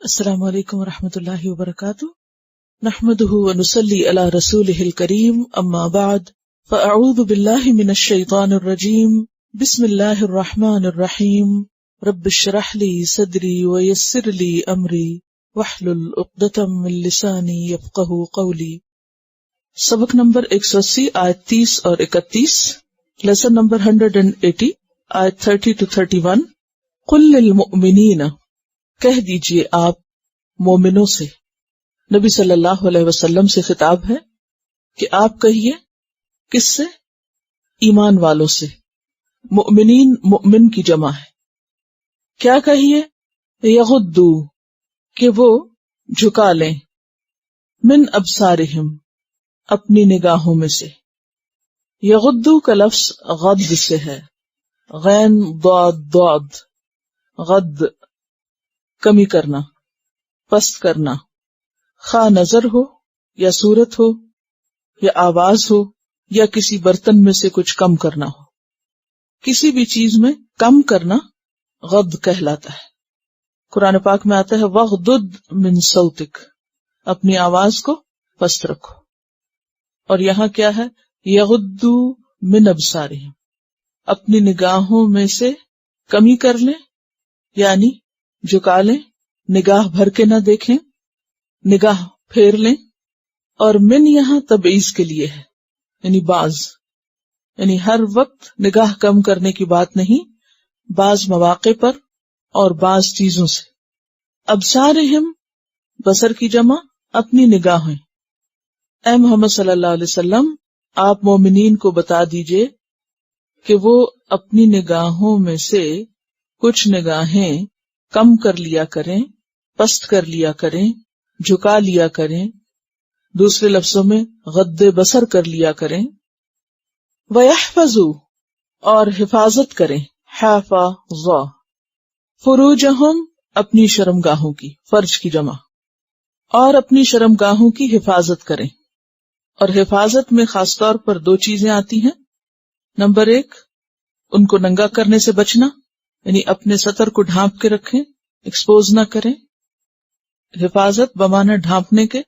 السلام علیکم ورحمۃ اللہ وبرکاتہ نحمده ونصلی علی رسولہ الکریم اما بعد فاعوذ باللہ من الشیطان الرجیم بسم اللہ الرحمن الرحیم رب اشرح لی صدری ویسر لی امری واحلل عقدۃ من لسانی یفقہوا قولی۔ سبق نمبر 180 آیت 30 اور 31، لیسن نمبر 180 آیت 30 to 31۔ قل للمؤمنین، کہہ دیجئے آپ مومنوں سے، نبی صلی اللہ علیہ وسلم سے خطاب ہے کہ آپ کہیے، کس سے؟ ایمان والوں سے۔ مؤمنین مؤمن کی جمع ہے۔ کیا کہیے؟ یغضوا، کہ وہ جھکا لیں، من ابصارہم، اپنی نگاہوں میں سے۔ یغضوا کا لفظ غض سے ہے، غین ضاد ضاد، غض کمی کرنا، پست کرنا، خواہ نظر ہو یا صورت ہو یا آواز ہو یا کسی برتن میں سے کچھ کم کرنا ہو، کسی بھی چیز میں کم کرنا غض کہلاتا ہے۔ قرآن پاک میں آتا ہے وغضض من صوتک، اپنی آواز کو پست رکھو، اور یہاں کیا ہے؟ یغضوا من ابصارہم، اپنی نگاہوں میں سے کمی کر لیں، یعنی جھکا لیں، نگاہ بھر کے نہ دیکھیں، نگاہ پھیر لیں۔ اور من یہاں تبعیض کے لیے ہے، یعنی بعض، یعنی ہر وقت نگاہ کم کرنے کی بات نہیں، بعض مواقع پر اور بعض چیزوں سے۔ ابصارہم بصر کی جمع، اپنی نگاہیں۔ اے محمد صلی اللہ علیہ وسلم، آپ مومنین کو بتا دیجئے کہ وہ اپنی نگاہوں میں سے کچھ نگاہیں کم کر لیا کریں، پست کر لیا کریں، جھکا لیا کریں، دوسرے لفظوں میں غض بصر کر لیا کریں۔ وَيَحْفَظُوا، اور حفاظت کریں، حَافَظَ، فُرُوجَهُمْ، اپنی شرمگاہوں کی، فرج کی جمع، اور اپنی شرمگاہوں کی حفاظت کریں۔ اور حفاظت میں خاص طور پر دو چیزیں آتی ہیں۔ نمبر 1، ان کو ننگا کرنے سے بچنا، یعنی اپنے سطر کو ڈھانپ کے رکھیں، ایکسپوز نہ کریں، حفاظت بمعنی ڈھانپنے کے۔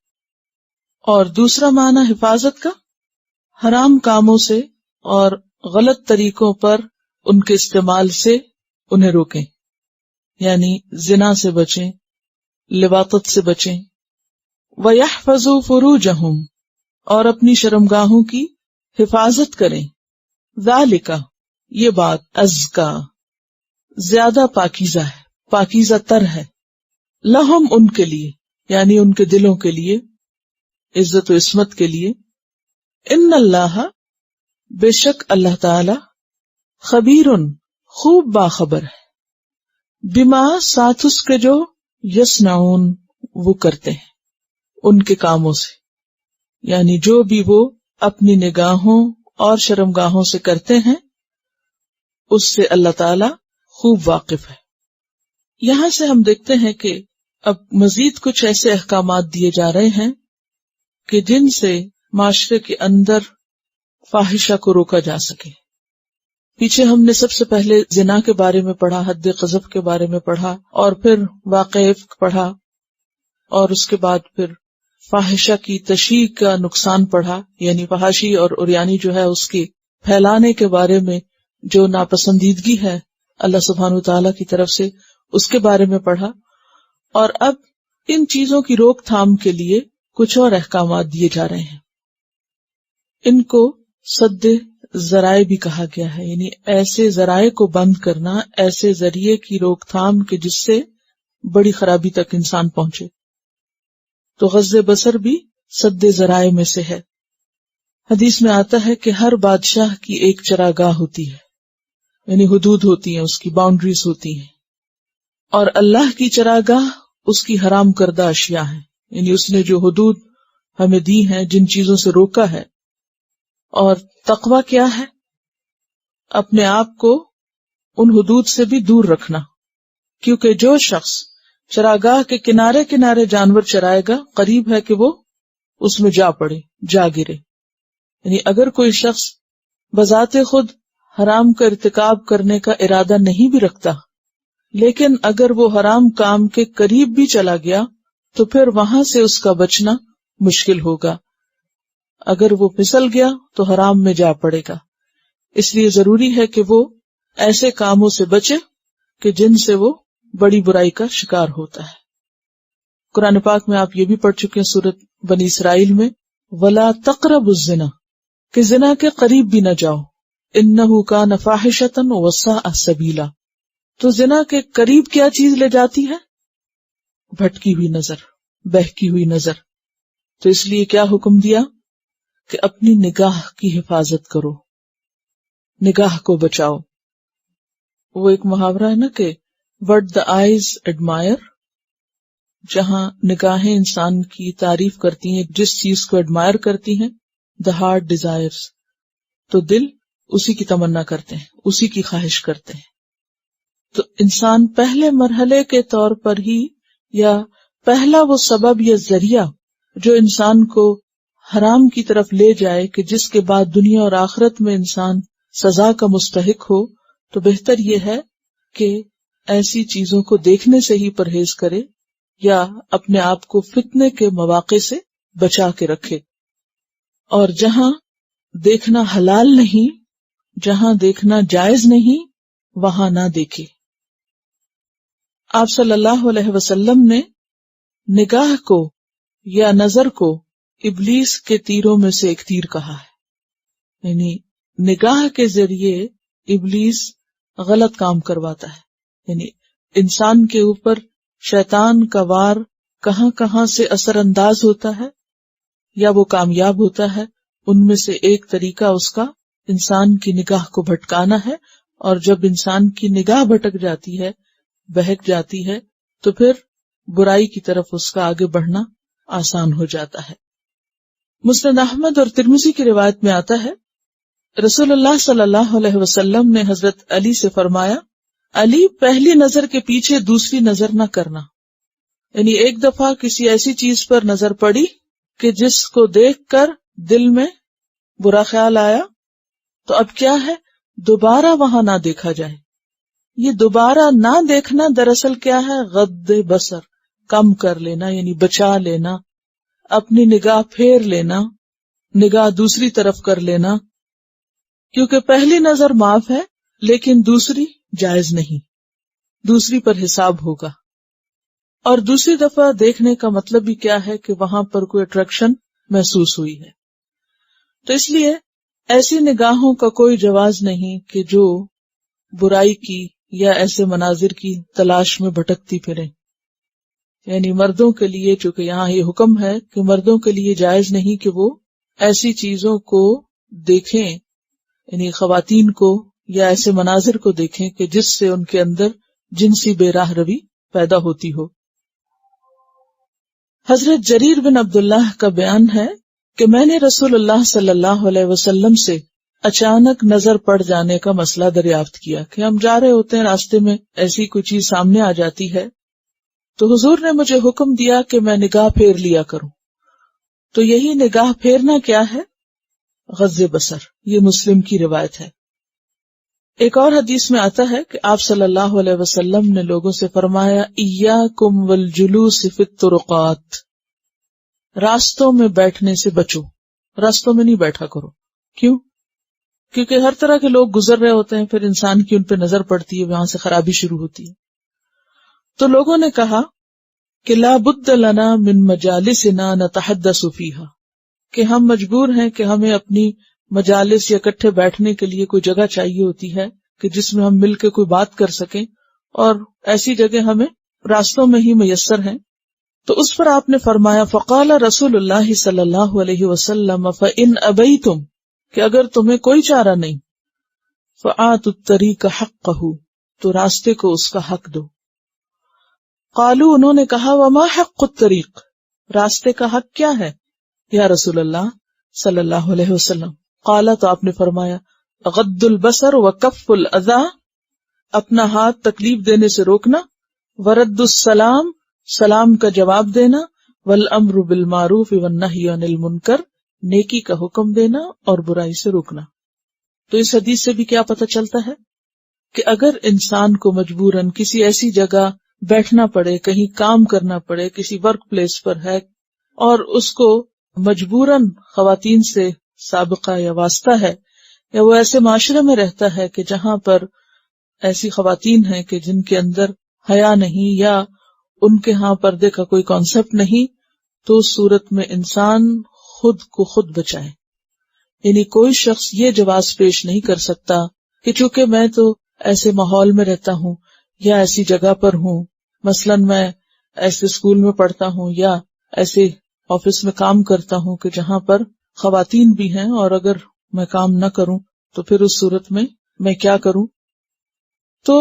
اور دوسرا معنی حفاظت کا، حرام کاموں سے اور غلط طریقوں پر ان کے استعمال سے انہیں روکیں، یعنی زنا سے بچیں، لواطت سے بچیں۔ وَيَحْفَظُوا فُرُوجَهُمْ، اور اپنی شرمگاہوں کی حفاظت کریں۔ ذَلِكَ، یہ بات، ازکا، زیادہ پاکیزہ ہے، پاکیزہ تر ہے، لہم، ان کے لیے، یعنی ان کے دلوں کے لیے، عزت و عصمت کے لیے۔ ان اللہ، بے شک اللہ تعالی، خبیر، خوب باخبر ہے، بما، ساتھ اس کے جو، یصنعون، وہ کرتے ہیں، ان کے کاموں سے، یعنی جو بھی وہ اپنی نگاہوں اور شرمگاہوں سے کرتے ہیں اس سے اللہ تعالی خوب واقف ہے۔ یہاں سے ہم دیکھتے ہیں کہ اب مزید کچھ ایسے احکامات دیے جا رہے ہیں کہ جن سے معاشرے کے اندر فاحشہ کو روکا جا سکے۔ پیچھے ہم نے سب سے پہلے زنا کے بارے میں پڑھا، حد قذف کے بارے میں پڑھا، اور پھر واقع افک پڑھا، اور اس کے بعد پھر فاحشہ کی تشیع کا نقصان پڑھا، یعنی فحاشی اور عریانی جو ہے اس کے پھیلانے کے بارے میں جو ناپسندیدگی ہے اللہ سبحانہ وتعالی کی طرف سے، اس کے بارے میں پڑھا۔ اور اب ان چیزوں کی روک تھام کے لیے کچھ اور احکامات دیے جا رہے ہیں۔ ان کو سد ذرائع بھی کہا گیا ہے، یعنی ایسے ذرائع کو بند کرنا، ایسے ذریعے کی روک تھام کہ جس سے بڑی خرابی تک انسان پہنچے۔ تو غض بصر بھی سد ذرائع میں سے ہے۔ حدیث میں آتا ہے کہ ہر بادشاہ کی ایک چراگاہ ہوتی ہے، یعنی حدود ہوتی ہیں، اس کی باؤنڈریز ہوتی ہیں، اور اللہ کی چراگاہ اس کی حرام کردہ اشیاء ہیں، یعنی اس نے جو حدود ہمیں دی ہیں، جن چیزوں سے روکا ہے۔ اور تقویٰ کیا ہے؟ اپنے آپ کو ان حدود سے بھی دور رکھنا، کیونکہ جو شخص چراگاہ کے کنارے کنارے جانور چرائے گا، قریب ہے کہ وہ اس میں جا پڑے، جا گرے۔ یعنی اگر کوئی شخص بذات خود حرام کا ارتکاب کرنے کا ارادہ نہیں بھی رکھتا، لیکن اگر وہ حرام کام کے قریب بھی چلا گیا تو پھر وہاں سے اس کا بچنا مشکل ہوگا. اگر وہ پھسل گیا تو حرام میں جا پڑے گا. اس لیے ضروری ہے کہ وہ ایسے کاموں سے بچے کہ جن سے وہ بڑی برائی کا شکار ہوتا ہے. قرآن پاک میں آپ یہ بھی پڑھ چکے ہیں سورۃ بنی اسرائیل میں، وَلَا تَقْرَبُوا الزِّنَا، کہ زنا کے قریب بھی نہ جاؤ، إِنَّهُ كَانَ فَاحِشَةً وَسَاءَ سَبِيلًا. تو زنا کے قریب کیا چیز لے جاتی ہے؟ بھٹکی ہوئی نظر، بہکی ہوئی نظر. تو اس لیے کیا حکم دیا کہ اپنی نگاہ کی حفاظت کرو، نگاہ کو بچاؤ. وہ ایک محاورہ ہے نا کہ what the eyes admire، جہاں نگاہیں انسان کی تعریف کرتی ہیں، جس چیز کو ایڈمائر کرتی ہیں، the heart desires، تو دل اسی کی تمنا کرتے ہیں، اسی کی خواہش کرتے ہیں. تو انسان پہلے مرحلے کے طور پر ہی، یا پہلا وہ سبب یا ذریعہ جو انسان کو حرام کی طرف لے جائے کہ جس کے بعد دنیا اور آخرت میں انسان سزا کا مستحق ہو، تو بہتر یہ ہے کہ ایسی چیزوں کو دیکھنے سے ہی پرہیز کرے یا اپنے آپ کو فتنے کے مواقع سے بچا کے رکھے. اور جہاں دیکھنا حلال نہیں، جہاں دیکھنا جائز نہیں، وہاں نہ دیکھے. آپ صلی اللہ علیہ وسلم نے نگاہ کو یا نظر کو ابلیس کے تیروں میں سے ایک تیر کہا ہے. یعنی نگاہ کے ذریعے ابلیس غلط کام کرواتا ہے. یعنی انسان کے اوپر شیطان کا وار کہاں کہاں سے اثر انداز ہوتا ہے یا وہ کامیاب ہوتا ہے، ان میں سے ایک طریقہ اس کا انسان کی نگاہ کو بھٹکانا ہے. اور جب انسان کی نگاہ بھٹک جاتی ہے، بہک جاتی ہے، تو پھر برائی کی طرف اس کا آگے بڑھنا آسان ہو جاتا ہے. مسند احمد اور ترمذی کی روایت میں آتا ہے، رسول اللہ صلی اللہ علیہ وسلم نے حضرت علی سے فرمایا، علی پہلی نظر کے پیچھے دوسری نظر نہ کرنا. یعنی ایک دفعہ کسی ایسی چیز پر نظر پڑی کہ جس کو دیکھ کر دل میں برا خیال آیا، تو اب کیا ہے، دوبارہ وہاں نہ دیکھا جائے. یہ دوبارہ نہ دیکھنا دراصل کیا ہے، غض بصر، کم کر لینا، یعنی بچا لینا، اپنی نگاہ پھیر لینا، نگاہ دوسری طرف کر لینا. کیونکہ پہلی نظر معاف ہے لیکن دوسری جائز نہیں، دوسری پر حساب ہوگا. اور دوسری دفعہ دیکھنے کا مطلب بھی کیا ہے کہ وہاں پر کوئی اٹریکشن محسوس ہوئی ہے. تو اس لیے ایسی نگاہوں کا کوئی جواز نہیں کہ جو برائی کی یا ایسے مناظر کی تلاش میں بھٹکتی پھریں. یعنی مردوں کے لیے، چونکہ یہاں یہ حکم ہے کہ مردوں کے لیے جائز نہیں کہ وہ ایسی چیزوں کو دیکھیں، یعنی خواتین کو یا ایسے مناظر کو دیکھیں کہ جس سے ان کے اندر جنسی بے راہ روی پیدا ہوتی ہو. حضرت جریر بن عبداللہ کا بیان ہے کہ میں نے رسول اللہ صلی اللہ علیہ وسلم سے اچانک نظر پڑ جانے کا مسئلہ دریافت کیا کہ ہم جا رہے ہوتے ہیں، راستے میں ایسی کوئی چیز سامنے آ جاتی ہے، تو حضور نے مجھے حکم دیا کہ میں نگاہ پھیر لیا کروں. تو یہی نگاہ پھیرنا کیا ہے، غض بصر. یہ مسلم کی روایت ہے. ایک اور حدیث میں آتا ہے کہ آپ صلی اللہ علیہ وسلم نے لوگوں سے فرمایا، ایاکم والجلوس فی الطرقات، راستوں میں بیٹھنے سے بچو، راستوں میں نہیں بیٹھا کرو. کیوں؟ کیونکہ ہر طرح کے لوگ گزر رہے ہوتے ہیں، پھر انسان کی ان پہ نظر پڑتی ہے، وہاں سے خرابی شروع ہوتی ہے. تو لوگوں نے کہا کہ لا بد لنا من مجالسنا نتحدث فیہا، کہ ہم مجبور ہیں کہ ہمیں اپنی مجالس یا اکٹھے بیٹھنے کے لیے کوئی جگہ چاہیے ہوتی ہے کہ جس میں ہم مل کے کوئی بات کر سکیں، اور ایسی جگہ ہمیں راستوں میں ہی میسر ہیں. تو اس پر آپ نے فرمایا، فقال رسول اللہ صلی اللہ علیہ وسلم فإن ابیتم، کہ اگر تمہیں کوئی چارہ نہیں، فآتوا الطریق حقہ، تو راستے کو اس کا حق دو. قالوا، انہوں نے کہا، وما حق الطریق، راستے کا حق کیا ہے یا رسول اللہ صلی اللہ علیہ وسلم؟ قال، تو آپ نے فرمایا، غض البصر وکف الاذی، اپنا ہاتھ تکلیف دینے سے روکنا، ورد السلام، سلام کا جواب دینا، والامر بالمعروف والنہی عن المنکر، نیکی کا حکم دینا اور برائی سے روکنا. تو اس حدیث سے بھی کیا پتہ چلتا ہے کہ اگر انسان کو مجبوراً کسی ایسی جگہ بیٹھنا پڑے، کہیں کام کرنا پڑے، کسی ورک پلیس پر ہے، اور اس کو مجبوراً خواتین سے سابقہ یا واسطہ ہے، یا وہ ایسے معاشرے میں رہتا ہے کہ جہاں پر ایسی خواتین ہیں کہ جن کے اندر حیا نہیں، یا ان کے ہاں پردے کا کوئی کانسیپٹ نہیں، تو اس صورت میں انسان خود کو خود بچائے. یعنی کوئی شخص یہ جواز پیش نہیں کر سکتا کہ چونکہ میں تو ایسے ماحول میں رہتا ہوں یا ایسی جگہ پر ہوں، مثلاً میں ایسے اسکول میں پڑھتا ہوں یا ایسے آفس میں کام کرتا ہوں کہ جہاں پر خواتین بھی ہیں، اور اگر میں کام نہ کروں تو پھر اس صورت میں کیا کروں. تو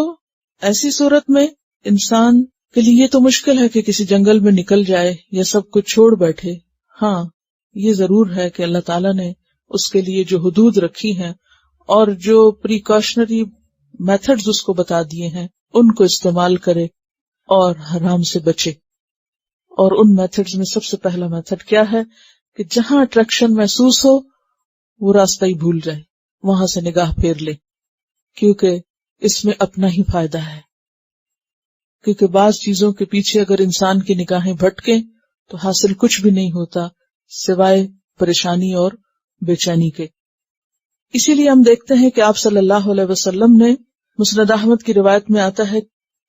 ایسی صورت میں انسان کے لیے یہ تو مشکل ہے کہ کسی جنگل میں نکل جائے یا سب کچھ چھوڑ بیٹھے. ہاں، یہ ضرور ہے کہ اللہ تعالیٰ نے اس کے لیے جو حدود رکھی ہیں اور جو پریکاشنری میتھڈز اس کو بتا دیے ہیں ان کو استعمال کرے اور حرام سے بچے. اور ان میتھڈز میں سب سے پہلا میتھڈ کیا ہے کہ جہاں اٹریکشن محسوس ہو وہ راستہ ہی بھول جائے، وہاں سے نگاہ پھیر لے، کیونکہ اس میں اپنا ہی فائدہ ہے. کیونکہ بعض چیزوں کے پیچھے اگر انسان کی نگاہیں بھٹکیں تو حاصل کچھ بھی نہیں ہوتا سوائے پریشانی اور بے چینی کے. اسی لیے ہم دیکھتے ہیں کہ آپ صلی اللہ علیہ وسلم نے، مسند احمد کی روایت میں آتا ہے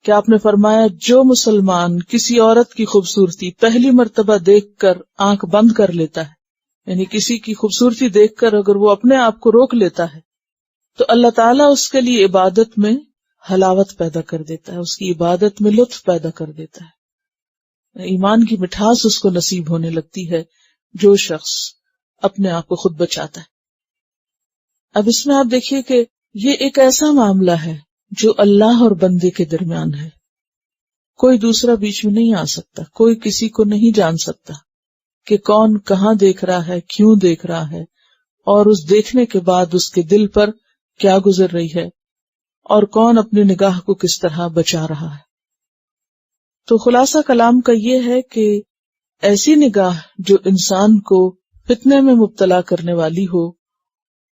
کہ آپ نے فرمایا، جو مسلمان کسی عورت کی خوبصورتی پہلی مرتبہ دیکھ کر آنکھ بند کر لیتا ہے، یعنی کسی کی خوبصورتی دیکھ کر اگر وہ اپنے آپ کو روک لیتا ہے، تو اللہ تعالیٰ اس کے لیے عبادت میں حلاوت پیدا کر دیتا ہے، اس کی عبادت میں لطف پیدا کر دیتا ہے، ایمان کی مٹھاس اس کو نصیب ہونے لگتی ہے جو شخص اپنے آپ کو خود بچاتا ہے. اب اس میں آپ دیکھیے کہ یہ ایک ایسا معاملہ ہے جو اللہ اور بندے کے درمیان ہے، کوئی دوسرا بیچ میں نہیں آ سکتا، کوئی کسی کو نہیں جان سکتا کہ کون کہاں دیکھ رہا ہے، کیوں دیکھ رہا ہے، اور اس دیکھنے کے بعد اس کے دل پر کیا گزر رہی ہے، اور کون اپنی نگاہ کو کس طرح بچا رہا ہے. تو خلاصہ کلام کا یہ ہے کہ ایسی نگاہ جو انسان کو فتنے میں مبتلا کرنے والی ہو،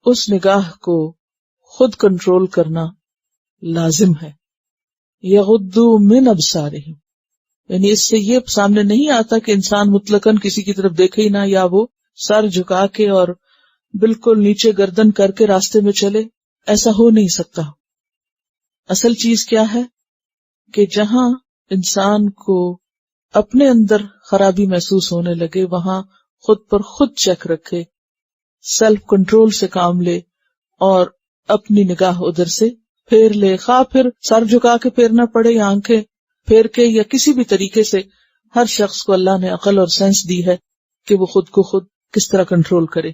اس نگاہ کو خود کنٹرول کرنا لازم ہے. یغضوا من ابصارہم، یعنی اس سے یہ سامنے نہیں آتا کہ انسان مطلقاً کسی کی طرف دیکھے ہی نہ، یا وہ سر جھکا کے اور بالکل نیچے گردن کر کے راستے میں چلے، ایسا ہو نہیں سکتا. اصل چیز کیا ہے کہ جہاں انسان کو اپنے اندر خرابی محسوس ہونے لگے وہاں خود پر خود چیک رکھے، سیلف کنٹرول سے کام لے اور اپنی نگاہ ادھر سے پھیر لے، خواہ پھر سر جھکا کے پھیرنا پڑے یا آنکھیں پھیر کے، یا کسی بھی طریقے سے. ہر شخص کو اللہ نے عقل اور سینس دی ہے کہ وہ خود کو خود کس طرح کنٹرول کرے.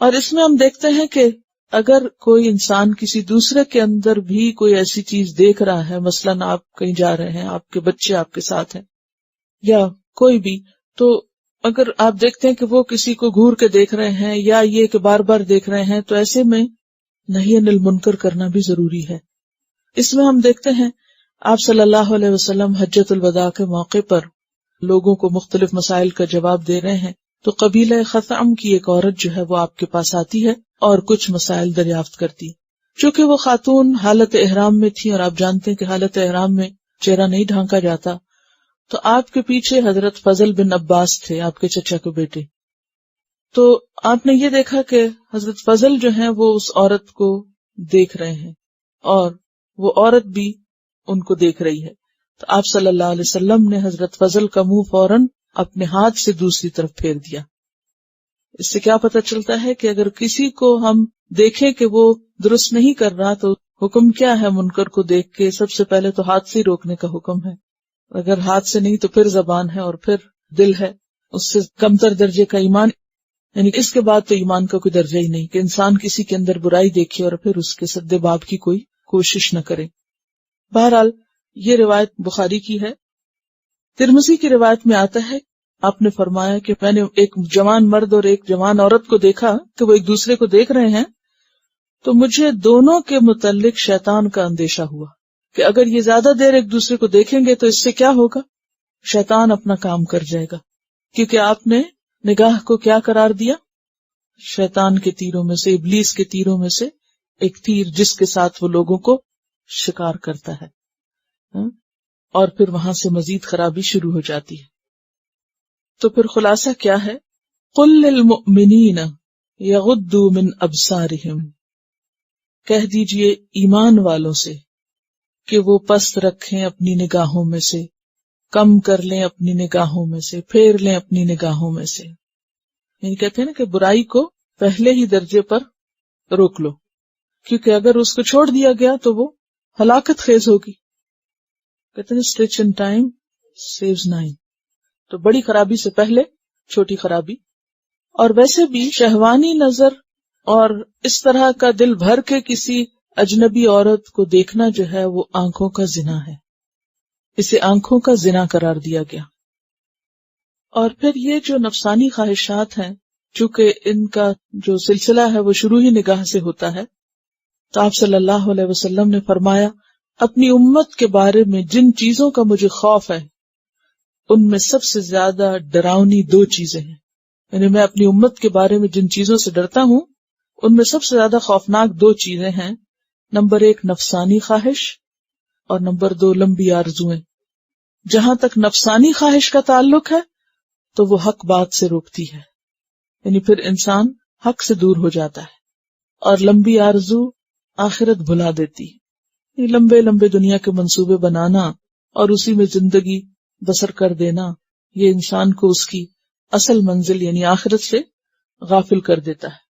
اور اس میں ہم دیکھتے ہیں کہ اگر کوئی انسان کسی دوسرے کے اندر بھی کوئی ایسی چیز دیکھ رہا ہے، مثلاً آپ کہیں جا رہے ہیں، آپ کے بچے آپ کے ساتھ ہیں یا کوئی بھی، تو اگر آپ دیکھتے ہیں کہ وہ کسی کو گھور کے دیکھ رہے ہیں یا یہ کہ بار بار دیکھ رہے ہیں، تو ایسے میں نہی عن المنکر کرنا بھی ضروری ہے. اس میں ہم دیکھتے ہیں آپ صلی اللہ علیہ وسلم حجۃ الوداع کے موقع پر لوگوں کو مختلف مسائل کا جواب دے رہے ہیں، تو قبیلہ خثعم کی ایک عورت جو ہے وہ آپ کے پاس آتی ہے اور کچھ مسائل دریافت کرتی. چونکہ وہ خاتون حالت احرام میں تھی، اور آپ جانتے ہیں کہ حالت احرام میں چہرہ نہیں ڈھانکا جاتا، تو آپ کے پیچھے حضرت فضل بن عباس تھے، آپ کے چچا کے بیٹے. تو آپ نے یہ دیکھا کہ حضرت فضل جو ہیں وہ اس عورت کو دیکھ رہے ہیں اور وہ عورت بھی ان کو دیکھ رہی ہے. تو آپ صلی اللہ علیہ وسلم نے حضرت فضل کا منہ فوراً اپنے ہاتھ سے دوسری طرف پھیر دیا. اس سے کیا پتہ چلتا ہے کہ اگر کسی کو ہم دیکھیں کہ وہ درست نہیں کر رہا تو حکم کیا ہے منکر کو دیکھ کے؟ سب سے پہلے تو ہاتھ سے روکنے کا حکم ہے. اگر ہاتھ سے نہیں تو پھر زبان ہے اور پھر دل ہے. اس سے کمتر درجے کا ایمان، یعنی اس کے بعد تو ایمان کا کوئی درجہ ہی نہیں کہ انسان کسی کے اندر برائی دیکھے اور پھر اس کے سد باب کی کوئی کوشش نہ کرے. بہرحال یہ روایت بخاری کی ہے. ترمذی کی روایت میں آتا ہے، آپ نے فرمایا کہ میں نے ایک جوان مرد اور ایک جوان عورت کو دیکھا کہ وہ ایک دوسرے کو دیکھ رہے ہیں، تو مجھے دونوں کے متعلق شیطان کا اندیشہ ہوا کہ اگر یہ زیادہ دیر ایک دوسرے کو دیکھیں گے تو اس سے کیا ہوگا؟ شیطان اپنا کام کر جائے گا، کیونکہ آپ نے نگاہ کو کیا قرار دیا؟ شیطان کے تیروں میں سے، ابلیس کے تیروں میں سے ایک تیر جس کے ساتھ وہ لوگوں کو شکار کرتا ہے، اور پھر وہاں سے مزید خرابی شروع ہو جاتی ہے۔ تو پھر خلاصہ کیا ہے؟ قل للمؤمنین یغضوا من ابصارہم، کہہ دیجئے ایمان والوں سے کہ وہ پست رکھیں اپنی نگاہوں میں سے، کم کر لیں اپنی نگاہوں میں سے، پھیر لیں اپنی نگاہوں میں سے۔ یعنی کہتے ہیں نا کہ برائی کو پہلے ہی درجے پر روک لو، کیونکہ اگر اس کو چھوڑ دیا گیا تو وہ ہلاکت خیز ہوگی۔ کہتے ہیں اسٹچ ان ٹائم سیوز 9، تو بڑی خرابی سے پہلے چھوٹی خرابی۔ اور ویسے بھی شہوانی نظر اور اس طرح کا دل بھر کے کسی اجنبی عورت کو دیکھنا جو ہے وہ آنکھوں کا زنا ہے، اسے آنکھوں کا زنا قرار دیا گیا۔ اور پھر یہ جو نفسانی خواہشات ہیں، چونکہ ان کا جو سلسلہ ہے وہ شروع ہی نگاہ سے ہوتا ہے، تو آپ صلی اللہ علیہ وسلم نے فرمایا اپنی امت کے بارے میں جن چیزوں کا مجھے خوف ہے ان میں سب سے زیادہ ڈراؤنی 2 چیزیں ہیں، یعنی میں اپنی امت کے بارے میں جن چیزوں سے ڈرتا ہوں ان میں سب سے زیادہ خوفناک 2 چیزیں ہیں۔ نمبر 1 نفسانی خواہش، اور نمبر 2 لمبی آرزوئیں۔ جہاں تک نفسانی خواہش کا تعلق ہے تو وہ حق بات سے روکتی ہے، یعنی پھر انسان حق سے دور ہو جاتا ہے، اور لمبی آرزو آخرت بھلا دیتی ہے۔ لمبے لمبے دنیا کے منصوبے بنانا اور اسی میں زندگی بسر کر دینا، یہ انسان کو اس کی اصل منزل یعنی آخرت سے غافل کر دیتا ہے۔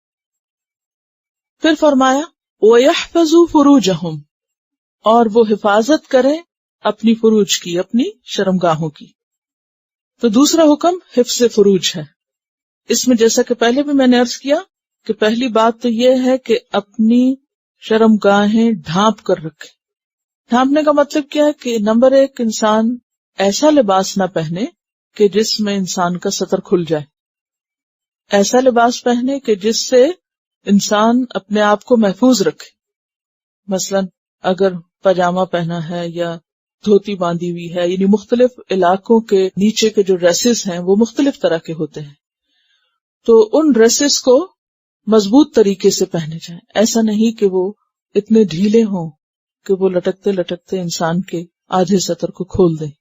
پھر فرمایا وَيَحْفَظُوا فُرُوجَهُمْ، اور وہ حفاظت کریں اپنی فروج کی، اپنی شرمگاہوں کی۔ تو دوسرا حکم حفظ فروج ہے۔ اس میں جیسا کہ پہلے بھی میں نے عرض کیا کہ پہلی بات تو یہ ہے کہ اپنی شرمگاہیں ڈھانپ کر رکھیں۔ ڈھانپنے کا مطلب کیا ہے کہ نمبر 1 انسان ایسا لباس نہ پہنے کہ جس میں انسان کا سطر کھل جائے، ایسا لباس پہنے کہ جس سے انسان اپنے آپ کو محفوظ رکھے۔ مثلا اگر پاجامہ پہنا ہے یا دھوتی باندھی ہوئی ہے، یعنی مختلف علاقوں کے نیچے کے جو ڈریسز ہیں وہ مختلف طرح کے ہوتے ہیں، تو ان ڈریسز کو مضبوط طریقے سے پہنے جائیں۔ ایسا نہیں کہ وہ اتنے ڈھیلے ہوں کہ وہ لٹکتے لٹکتے انسان کے آدھے سطر کو کھول دیں،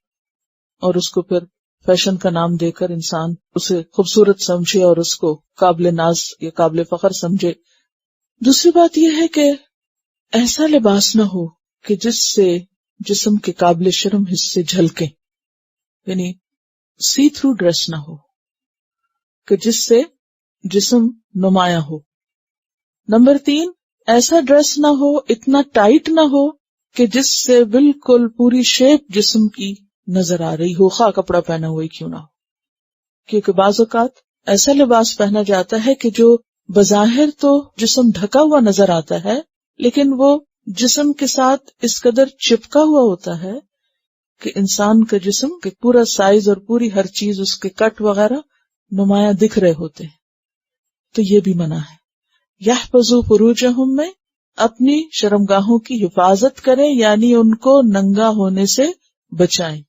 اور اس کو پھر فیشن کا نام دے کر انسان اسے خوبصورت سمجھے اور اس کو قابل ناز یا قابل فخر سمجھے۔ دوسری بات یہ ہے کہ ایسا لباس نہ ہو کہ جس سے جسم کے قابل شرم حصے جھلکیں، یعنی سی تھرو ڈریس نہ ہو کہ جس سے جسم نمایاں ہو۔ نمبر 3 ایسا ڈریس نہ ہو، اتنا ٹائٹ نہ ہو کہ جس سے بالکل پوری شیپ جسم کی نظر آ رہی ہو، خواہ کپڑا پہنا ہوا ہی کیوں نہ ہو۔ کیونکہ بعض اوقات ایسا لباس پہنا جاتا ہے کہ جو بظاہر تو جسم ڈھکا ہوا نظر آتا ہے، لیکن وہ جسم کے ساتھ اس قدر چپکا ہوا ہوتا ہے کہ انسان کا جسم کے پورا سائز اور پوری ہر چیز، اس کے کٹ وغیرہ نمایاں دکھ رہے ہوتے ہیں، تو یہ بھی منع ہے۔ یحفظوا فروجہم میں اپنی شرمگاہوں کی حفاظت کریں، یعنی ان کو ننگا ہونے سے بچائیں،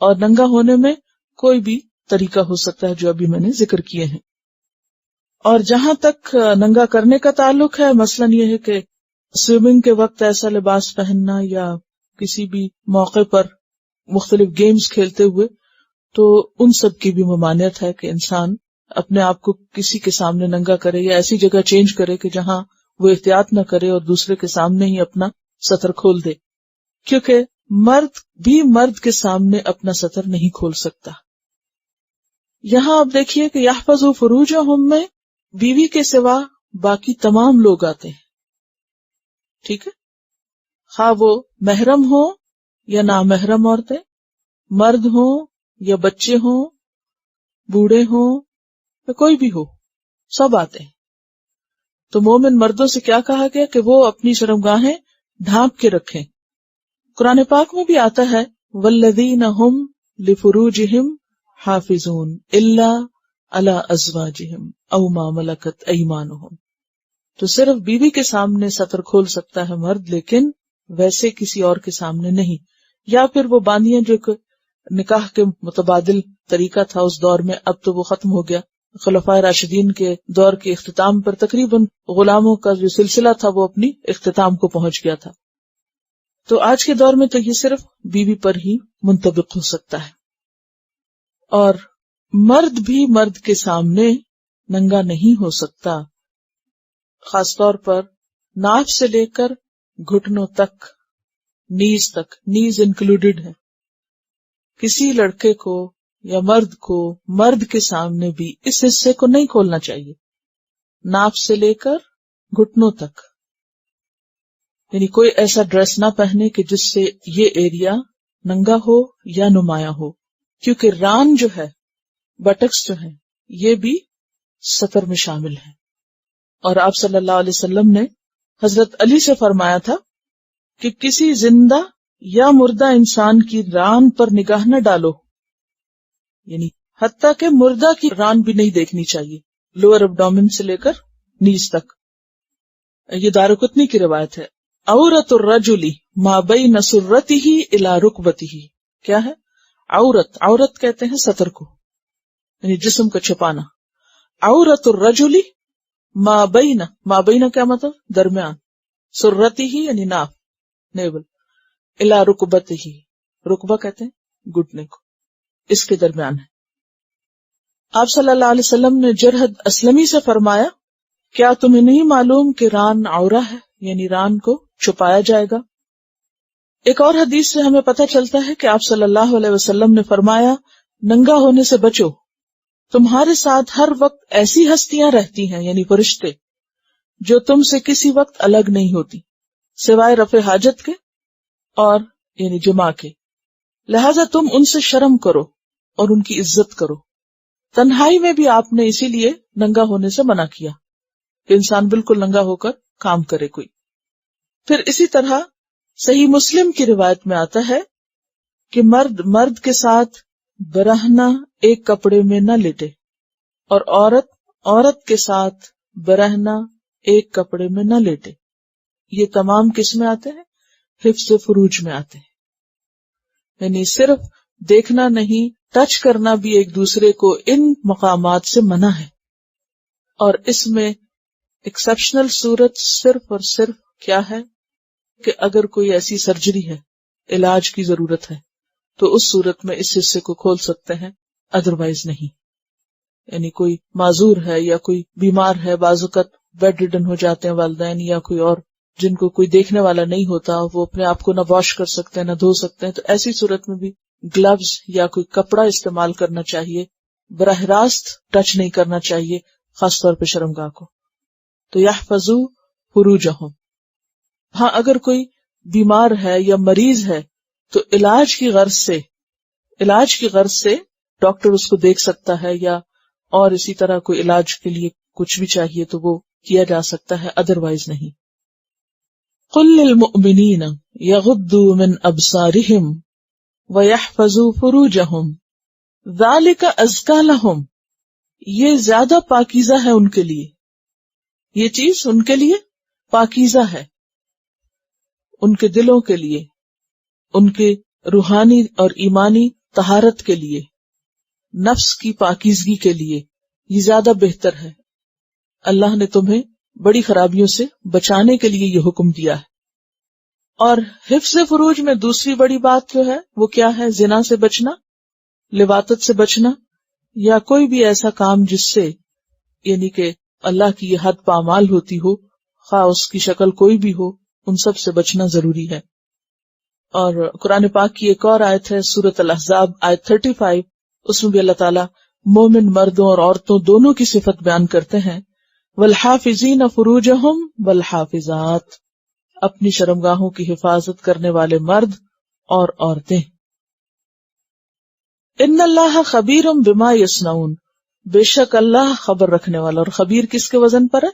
اور ننگا ہونے میں کوئی بھی طریقہ ہو سکتا ہے جو ابھی میں نے ذکر کیے ہیں۔ اور جہاں تک ننگا کرنے کا تعلق ہے، مثلاً یہ ہے کہ سوئمنگ کے وقت ایسا لباس پہننا یا کسی بھی موقع پر مختلف گیمز کھیلتے ہوئے، تو ان سب کی بھی ممانعت ہے کہ انسان اپنے آپ کو کسی کے سامنے ننگا کرے یا ایسی جگہ چینج کرے کہ جہاں وہ احتیاط نہ کرے اور دوسرے کے سامنے ہی اپنا سطر کھول دے، کیونکہ مرد بھی مرد کے سامنے اپنا سطر نہیں کھول سکتا۔ یہاں آپ دیکھیے کہ یحفظوا فروجہم میں بیوی کے سوا باقی تمام لوگ آتے ہیں، ٹھیک ہے، خواہ وہ محرم ہو یا نامحرم عورتیں، مرد ہوں یا بچے ہوں، بوڑھے ہوں یا کوئی بھی ہو، سب آتے ہیں۔ تو مومن مردوں سے کیا کہا گیا کہ وہ اپنی شرمگاہیں ڈھانپ کے رکھیں۔ قرآن پاک میں بھی آتا ہے والذین ہم لفروجہم حافظون الا علی ازواجہم او ما ملکت ایمانہم، تو صرف بیوی کے سامنے سطر کھول سکتا ہے مرد، لیکن ویسے کسی اور کے سامنے نہیں۔ یا پھر وہ باندیاں جو نکاح کے متبادل طریقہ تھا اس دور میں، اب تو وہ ختم ہو گیا، خلفائے راشدین کے دور کے اختتام پر تقریباً غلاموں کا جو سلسلہ تھا وہ اپنی اختتام کو پہنچ گیا تھا. تو آج کے دور میں تو یہ صرف بیوی پر ہی منطبق ہو سکتا ہے. اور مرد بھی مرد کے سامنے ننگا نہیں ہو سکتا، خاص طور پر ناف سے لے کر گھٹنوں تک، نیز تک، نیز انکلوڈڈ ہے. کسی لڑکے کو یا مرد کو مرد کے سامنے بھی اس حصے کو نہیں کھولنا چاہیے، ناف سے لے کر گھٹنوں تک. یعنی کوئی ایسا ڈریس نہ پہنے کہ جس سے یہ ایریا ننگا ہو یا نمایاں ہو، کیونکہ ران جو ہے، بٹکس جو ہیں، یہ بھی ستر میں شامل ہیں. اور آپ صلی اللہ علیہ وسلم نے حضرت علی سے فرمایا تھا کہ کسی زندہ یا مردہ انسان کی ران پر نگاہ نہ ڈالو، یعنی حتیٰ کہ مردہ کی ران بھی نہیں دیکھنی چاہیے، لوور ابڈومن سے لے کر نیز تک. یہ دارقطنی کی روایت ہے. عورت الرجل ما بین سرتہ الی رکبتہ. کیا ہے عورت؟ عورت کہتے ہیں سطر کو، یعنی جسم کو چھپانا. عورت الرجل ما بین، ما بین کیا مطلب؟ درمیان، سرتہ یعنی ناف، نیبل، الی رکبتہ، رکبہ کہتے ہیں گھٹنے کو، اس کے درمیان ہے. آپ صلی اللہ علیہ وسلم نے جرحد اسلمی سے فرمایا، کیا تمہیں نہیں معلوم کہ ران عورہ ہے، یعنی ران کو چھپایا جائے گا. ایک اور حدیث سے ہمیں پتہ چلتا ہے کہ آپ صلی اللہ علیہ وسلم نے فرمایا، ننگا ہونے سے بچو، تمہارے ساتھ ہر وقت ایسی ہستیاں رہتی ہیں، یعنی فرشتے، جو تم سے کسی وقت الگ نہیں ہوتی سوائے رفع حاجت کے اور یعنی جماع کے، لہذا تم ان سے شرم کرو اور ان کی عزت کرو. تنہائی میں بھی آپ نے اسی لیے ننگا ہونے سے منع کیا کہ انسان بالکل ننگا ہو کر کام کرے کوئی. پھر اسی طرح صحیح مسلم کی روایت میں آتا ہے کہ مرد مرد کے ساتھ برہنہ ایک کپڑے میں نہ لیٹے، اور عورت عورت کے ساتھ برہنہ ایک کپڑے میں نہ لیٹے. یہ تمام کس میں آتے ہیں؟ حفظ فروج میں آتے ہیں. یعنی صرف دیکھنا نہیں، ٹچ کرنا بھی ایک دوسرے کو ان مقامات سے منع ہے. اور اس میں ایکسپشنل صورت صرف اور صرف کیا ہے کہ اگر کوئی ایسی سرجری ہے، علاج کی ضرورت ہے، تو اس صورت میں اس حصے کو کھول سکتے ہیں، ادروائز نہیں. یعنی کوئی معذور ہے یا کوئی بیمار ہے، بعض اوقات بیڈ ریڈن ہو جاتے ہیں والدین یا کوئی اور جن کو کوئی دیکھنے والا نہیں ہوتا، وہ اپنے آپ کو نہ واش کر سکتے ہیں نہ دھو سکتے ہیں، تو ایسی صورت میں بھی گلوز یا کوئی کپڑا استعمال کرنا چاہیے، براہ راست ٹچ نہیں کرنا چاہیے، خاص طور پہ شرمگاہ کو. تو یحفظوا فروجہم. ہاں اگر کوئی بیمار ہے یا مریض ہے تو علاج کی غرض سے ڈاکٹر اس کو دیکھ سکتا ہے، یا اور اسی طرح کوئی علاج کے لیے کچھ بھی چاہیے تو وہ کیا جا سکتا ہے، ادروائز نہیں. قل للمؤمنین یغضوا من ابصارہم وَيَحْفَظُوا فُرُوجَهُمْ ذَلِكَ أَزْكَىٰ لَهُمْ. یہ زیادہ پاکیزہ ہے ان کے لیے، یہ چیز ان کے لیے پاکیزہ ہے، ان کے دلوں کے لیے، ان کے روحانی اور ایمانی طہارت کے لیے، نفس کی پاکیزگی کے لیے یہ زیادہ بہتر ہے. اللہ نے تمہیں بڑی خرابیوں سے بچانے کے لیے یہ حکم دیا ہے. اور حفظ فروج میں دوسری بڑی بات جو ہے وہ کیا ہے؟ زنا سے بچنا، لواطت سے بچنا، یا کوئی بھی ایسا کام جس سے یعنی کہ اللہ کی یہ حد پامال ہوتی ہو، خواہ اس کی شکل کوئی بھی ہو، ان سب سے بچنا ضروری ہے. اور قرآن پاک کی ایک اور آیت ہے سورۃ الاحزاب آیت 35، اس میں بھی اللہ تعالیٰ مومن مردوں اور عورتوں دونوں کی صفت بیان کرتے ہیں. والحافظین فروجہم والحافظات، اپنی شرمگاہوں کی حفاظت کرنے والے مرد اور عورتیں. ان اللہ خبیر بما یصنعون، بے شک اللہ خبر رکھنے والا. اور خبیر کس کے وزن پر ہے؟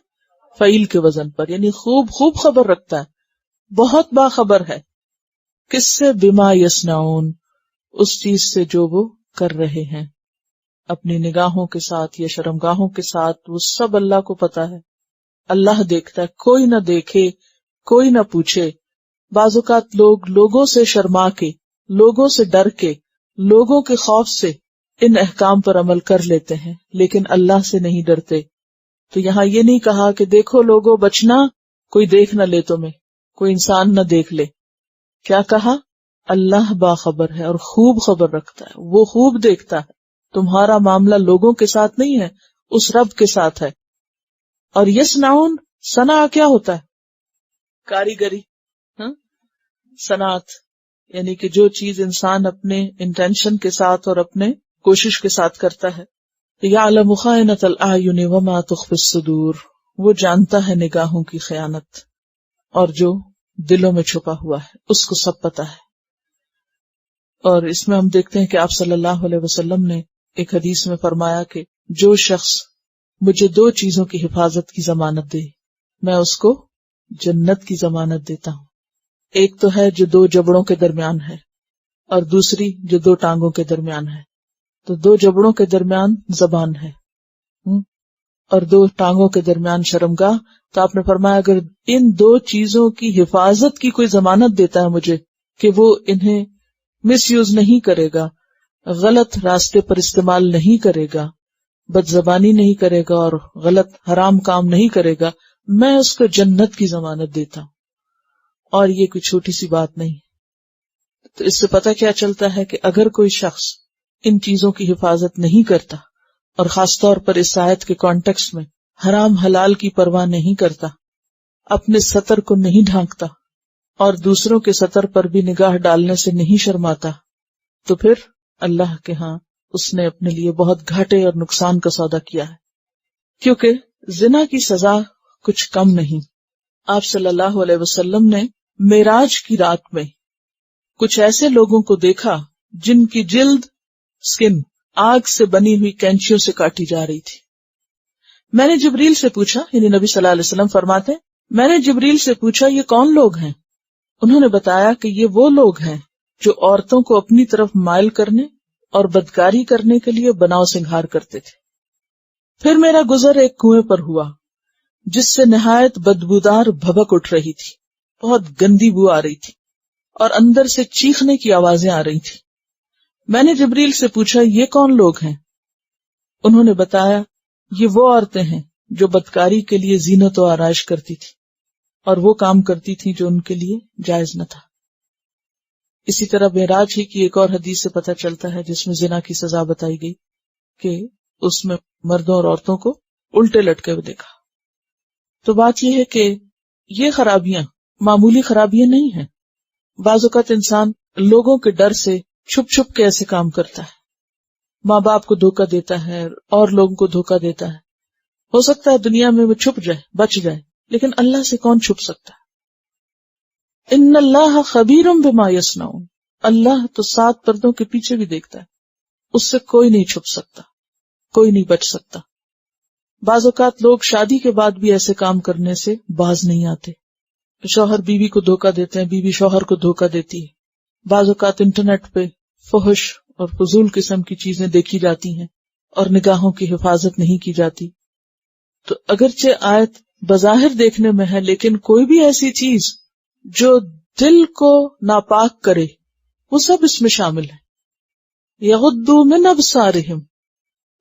فعیل کے وزن پر، یعنی خوب خبر رکھتا ہے، بہت باخبر ہے. کس سے؟ بما یصنعون، اس چیز سے جو وہ کر رہے ہیں اپنی نگاہوں کے ساتھ یا شرمگاہوں کے ساتھ. وہ سب اللہ کو پتا ہے، اللہ دیکھتا ہے، کوئی نہ دیکھے کوئی نہ پوچھے. بعض اوقات لوگوں سے شرما کے، لوگوں سے ڈر کے، لوگوں کے خوف سے ان احکام پر عمل کر لیتے ہیں لیکن اللہ سے نہیں ڈرتے. تو یہاں یہ نہیں کہا کہ دیکھو لوگوں بچنا، کوئی دیکھ نہ لے تمہیں، کوئی انسان نہ دیکھ لے. کیا کہا؟ اللہ باخبر ہے اور خوب خبر رکھتا ہے، وہ خوب دیکھتا ہے. تمہارا معاملہ لوگوں کے ساتھ نہیں ہے، اس رب کے ساتھ ہے. اور یصنعون، صنع کیا ہوتا ہے؟ کاریگری، صنعت، یعنی کہ جو چیز انسان اپنے انٹینشن کے ساتھ اور اپنے کوشش کے ساتھ کرتا ہے. یعلم خائنۃ الاعین وما تخفی الصدور، وہ جانتا ہے نگاہوں کی خیانت اور جو دلوں میں چھپا ہوا ہے اس کو سب پتا ہے. اور اس میں ہم دیکھتے ہیں کہ آپ صلی اللہ علیہ وسلم نے ایک حدیث میں فرمایا کہ جو شخص مجھے 2 چیزوں کی حفاظت کی ضمانت دے میں اس کو جنت کی ضمانت دیتا ہوں. ایک تو ہے جو 2 جبڑوں کے درمیان ہے اور دوسری جو 2 ٹانگوں کے درمیان ہے. تو 2 جبڑوں کے درمیان زبان ہے اور 2 ٹانگوں کے درمیان شرمگاہ. تو آپ نے فرمایا اگر ان 2 چیزوں کی حفاظت کی کوئی ضمانت دیتا ہے مجھے کہ وہ انہیں مس یوز نہیں کرے گا، غلط راستے پر استعمال نہیں کرے گا، بد زبانی نہیں کرے گا اور غلط حرام کام نہیں کرے گا، میں اس کو جنت کی ضمانت دیتا ہوں. اور یہ کوئی چھوٹی سی بات نہیں. تو اس سے پتہ کیا چلتا ہے کہ اگر کوئی شخص ان چیزوں کی حفاظت نہیں کرتا اور خاص طور پر اس آیت کے کانٹیکسٹ میں حرام حلال کی پرواہ نہیں کرتا، اپنے سطر کو نہیں ڈھانکتا اور دوسروں کے سطر پر بھی نگاہ ڈالنے سے نہیں شرماتا، تو پھر اللہ کے ہاں اس نے اپنے لیے بہت گھاٹے اور نقصان کا سودا کیا ہے. کیونکہ زنا کی سزا کچھ کم نہیں. آپ صلی اللہ علیہ وسلم نے معراج کی رات میں کچھ ایسے لوگوں کو دیکھا جن کی جلد سکن آگ سے بنی ہوئی کینچیوں سے کاٹی جا رہی تھی. میں نے جبریل سے پوچھا، یعنی نبی صلی اللہ علیہ وسلم فرماتے ہیں میں نے جبریل سے پوچھا یہ کون لوگ ہیں؟ انہوں نے بتایا کہ یہ وہ لوگ ہیں جو عورتوں کو اپنی طرف مائل کرنے اور بدکاری کرنے کے لیے بناؤ سنگھار کرتے تھے. پھر میرا گزر ایک کنویں پر ہوا جس سے نہایت بدبودار بھبک اٹھ رہی تھی، بہت گندی بو آ رہی تھی اور اندر سے چیخنے کی آوازیں آ رہی تھی. میں نے جبریل سے پوچھا یہ کون لوگ ہیں؟ انہوں نے بتایا یہ وہ عورتیں ہیں جو بدکاری کے لیے زینت و آرائش کرتی تھی اور وہ کام کرتی تھی جو ان کے لیے جائز نہ تھا. اسی طرح معراج ہی کی ایک اور حدیث سے پتہ چلتا ہے جس میں زنا کی سزا بتائی گئی کہ اس میں مردوں اور عورتوں کو الٹے لٹکے ہوئے دیکھا. تو بات یہ ہے کہ یہ خرابیاں معمولی خرابیاں نہیں ہیں. بعض اوقات انسان لوگوں کے ڈر سے چھپ چھپ کے ایسے کام کرتا ہے، ماں باپ کو دھوکہ دیتا ہے اور لوگوں کو دھوکہ دیتا ہے. ہو سکتا ہے دنیا میں وہ چھپ جائے، بچ جائے، لیکن اللہ سے کون چھپ سکتا ہے؟ ان اللہ خبیر بما یصنعون، اللہ تو 7 پردوں کے پیچھے بھی دیکھتا ہے، اس سے کوئی نہیں چھپ سکتا، کوئی نہیں بچ سکتا. بعض اوقات لوگ شادی کے بعد بھی ایسے کام کرنے سے باز نہیں آتے. شوہر بیوی کو دھوکہ دیتے ہیں، بیوی شوہر کو دھوکہ دیتی ہے. بعض اوقات انٹرنیٹ پہ فحش اور فضول قسم کی چیزیں دیکھی جاتی ہیں اور نگاہوں کی حفاظت نہیں کی جاتی. تو اگرچہ آیت بظاہر دیکھنے میں ہے لیکن کوئی بھی ایسی چیز جو دل کو ناپاک کرے وہ سب اس میں شامل ہے. یغضوا من ابصارہم،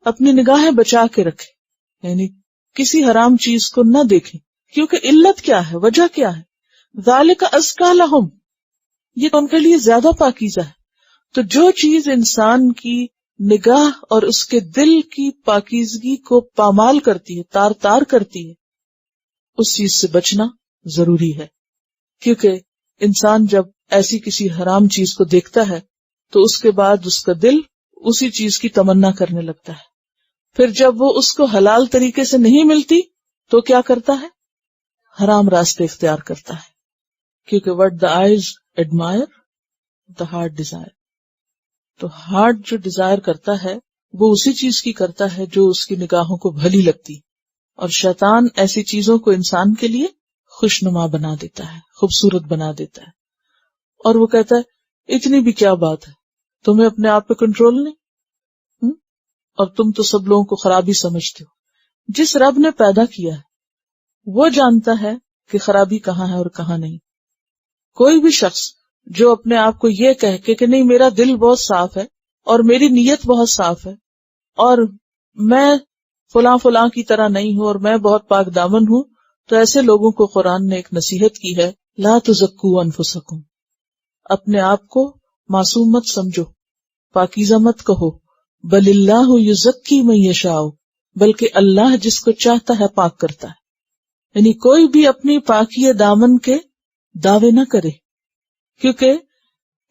اپنی نگاہیں بچا کے رکھے، یعنی کسی حرام چیز کو نہ دیکھیں. کیونکہ علت کیا ہے، وجہ کیا ہے؟ ذالک ازکی لہم، یہ ان کے لیے زیادہ پاکیزہ ہے. تو جو چیز انسان کی نگاہ اور اس کے دل کی پاکیزگی کو پامال کرتی ہے، تار تار کرتی ہے، اس چیز سے بچنا ضروری ہے. کیونکہ انسان جب ایسی کسی حرام چیز کو دیکھتا ہے تو اس کے بعد اس کا دل اسی چیز کی تمنا کرنے لگتا ہے. پھر جب وہ اس کو حلال طریقے سے نہیں ملتی تو کیا کرتا ہے؟ حرام راستے اختیار کرتا ہے. کیونکہ what the eyes admire the heart desire، تو ہارٹ جو ڈیزائر کرتا ہے وہ اسی چیز کی کرتا ہے جو اس کی نگاہوں کو بھلی لگتی. اور شیطان ایسی چیزوں کو انسان کے لیے خوشنما بنا دیتا ہے، خوبصورت بنا دیتا ہے، اور وہ کہتا ہے اتنی بھی کیا بات ہے، تمہیں اپنے آپ پہ کنٹرول نہیں، اور تم تو سب لوگوں کو خرابی سمجھتے ہو. جس رب نے پیدا کیا ہے وہ جانتا ہے کہ خرابی کہاں ہے اور کہاں نہیں. کوئی بھی شخص جو اپنے آپ کو یہ کہہ کہ نہیں میرا دل بہت صاف ہے اور میری نیت بہت صاف ہے اور میں فلاں فلاں کی طرح نہیں ہوں اور میں بہت پاک دامن ہوں، تو ایسے لوگوں کو قرآن نے ایک نصیحت کی ہے، لا تزکوا انفسکم، اپنے آپ کو معصوم مت سمجھو، پاکیزہ مت کہو، بل اللہ یزکی من یشاء، بلکہ اللہ جس کو چاہتا ہے پاک کرتا ہے۔ یعنی کوئی بھی اپنی پاکی دامن کے دعوے نہ کرے، کیونکہ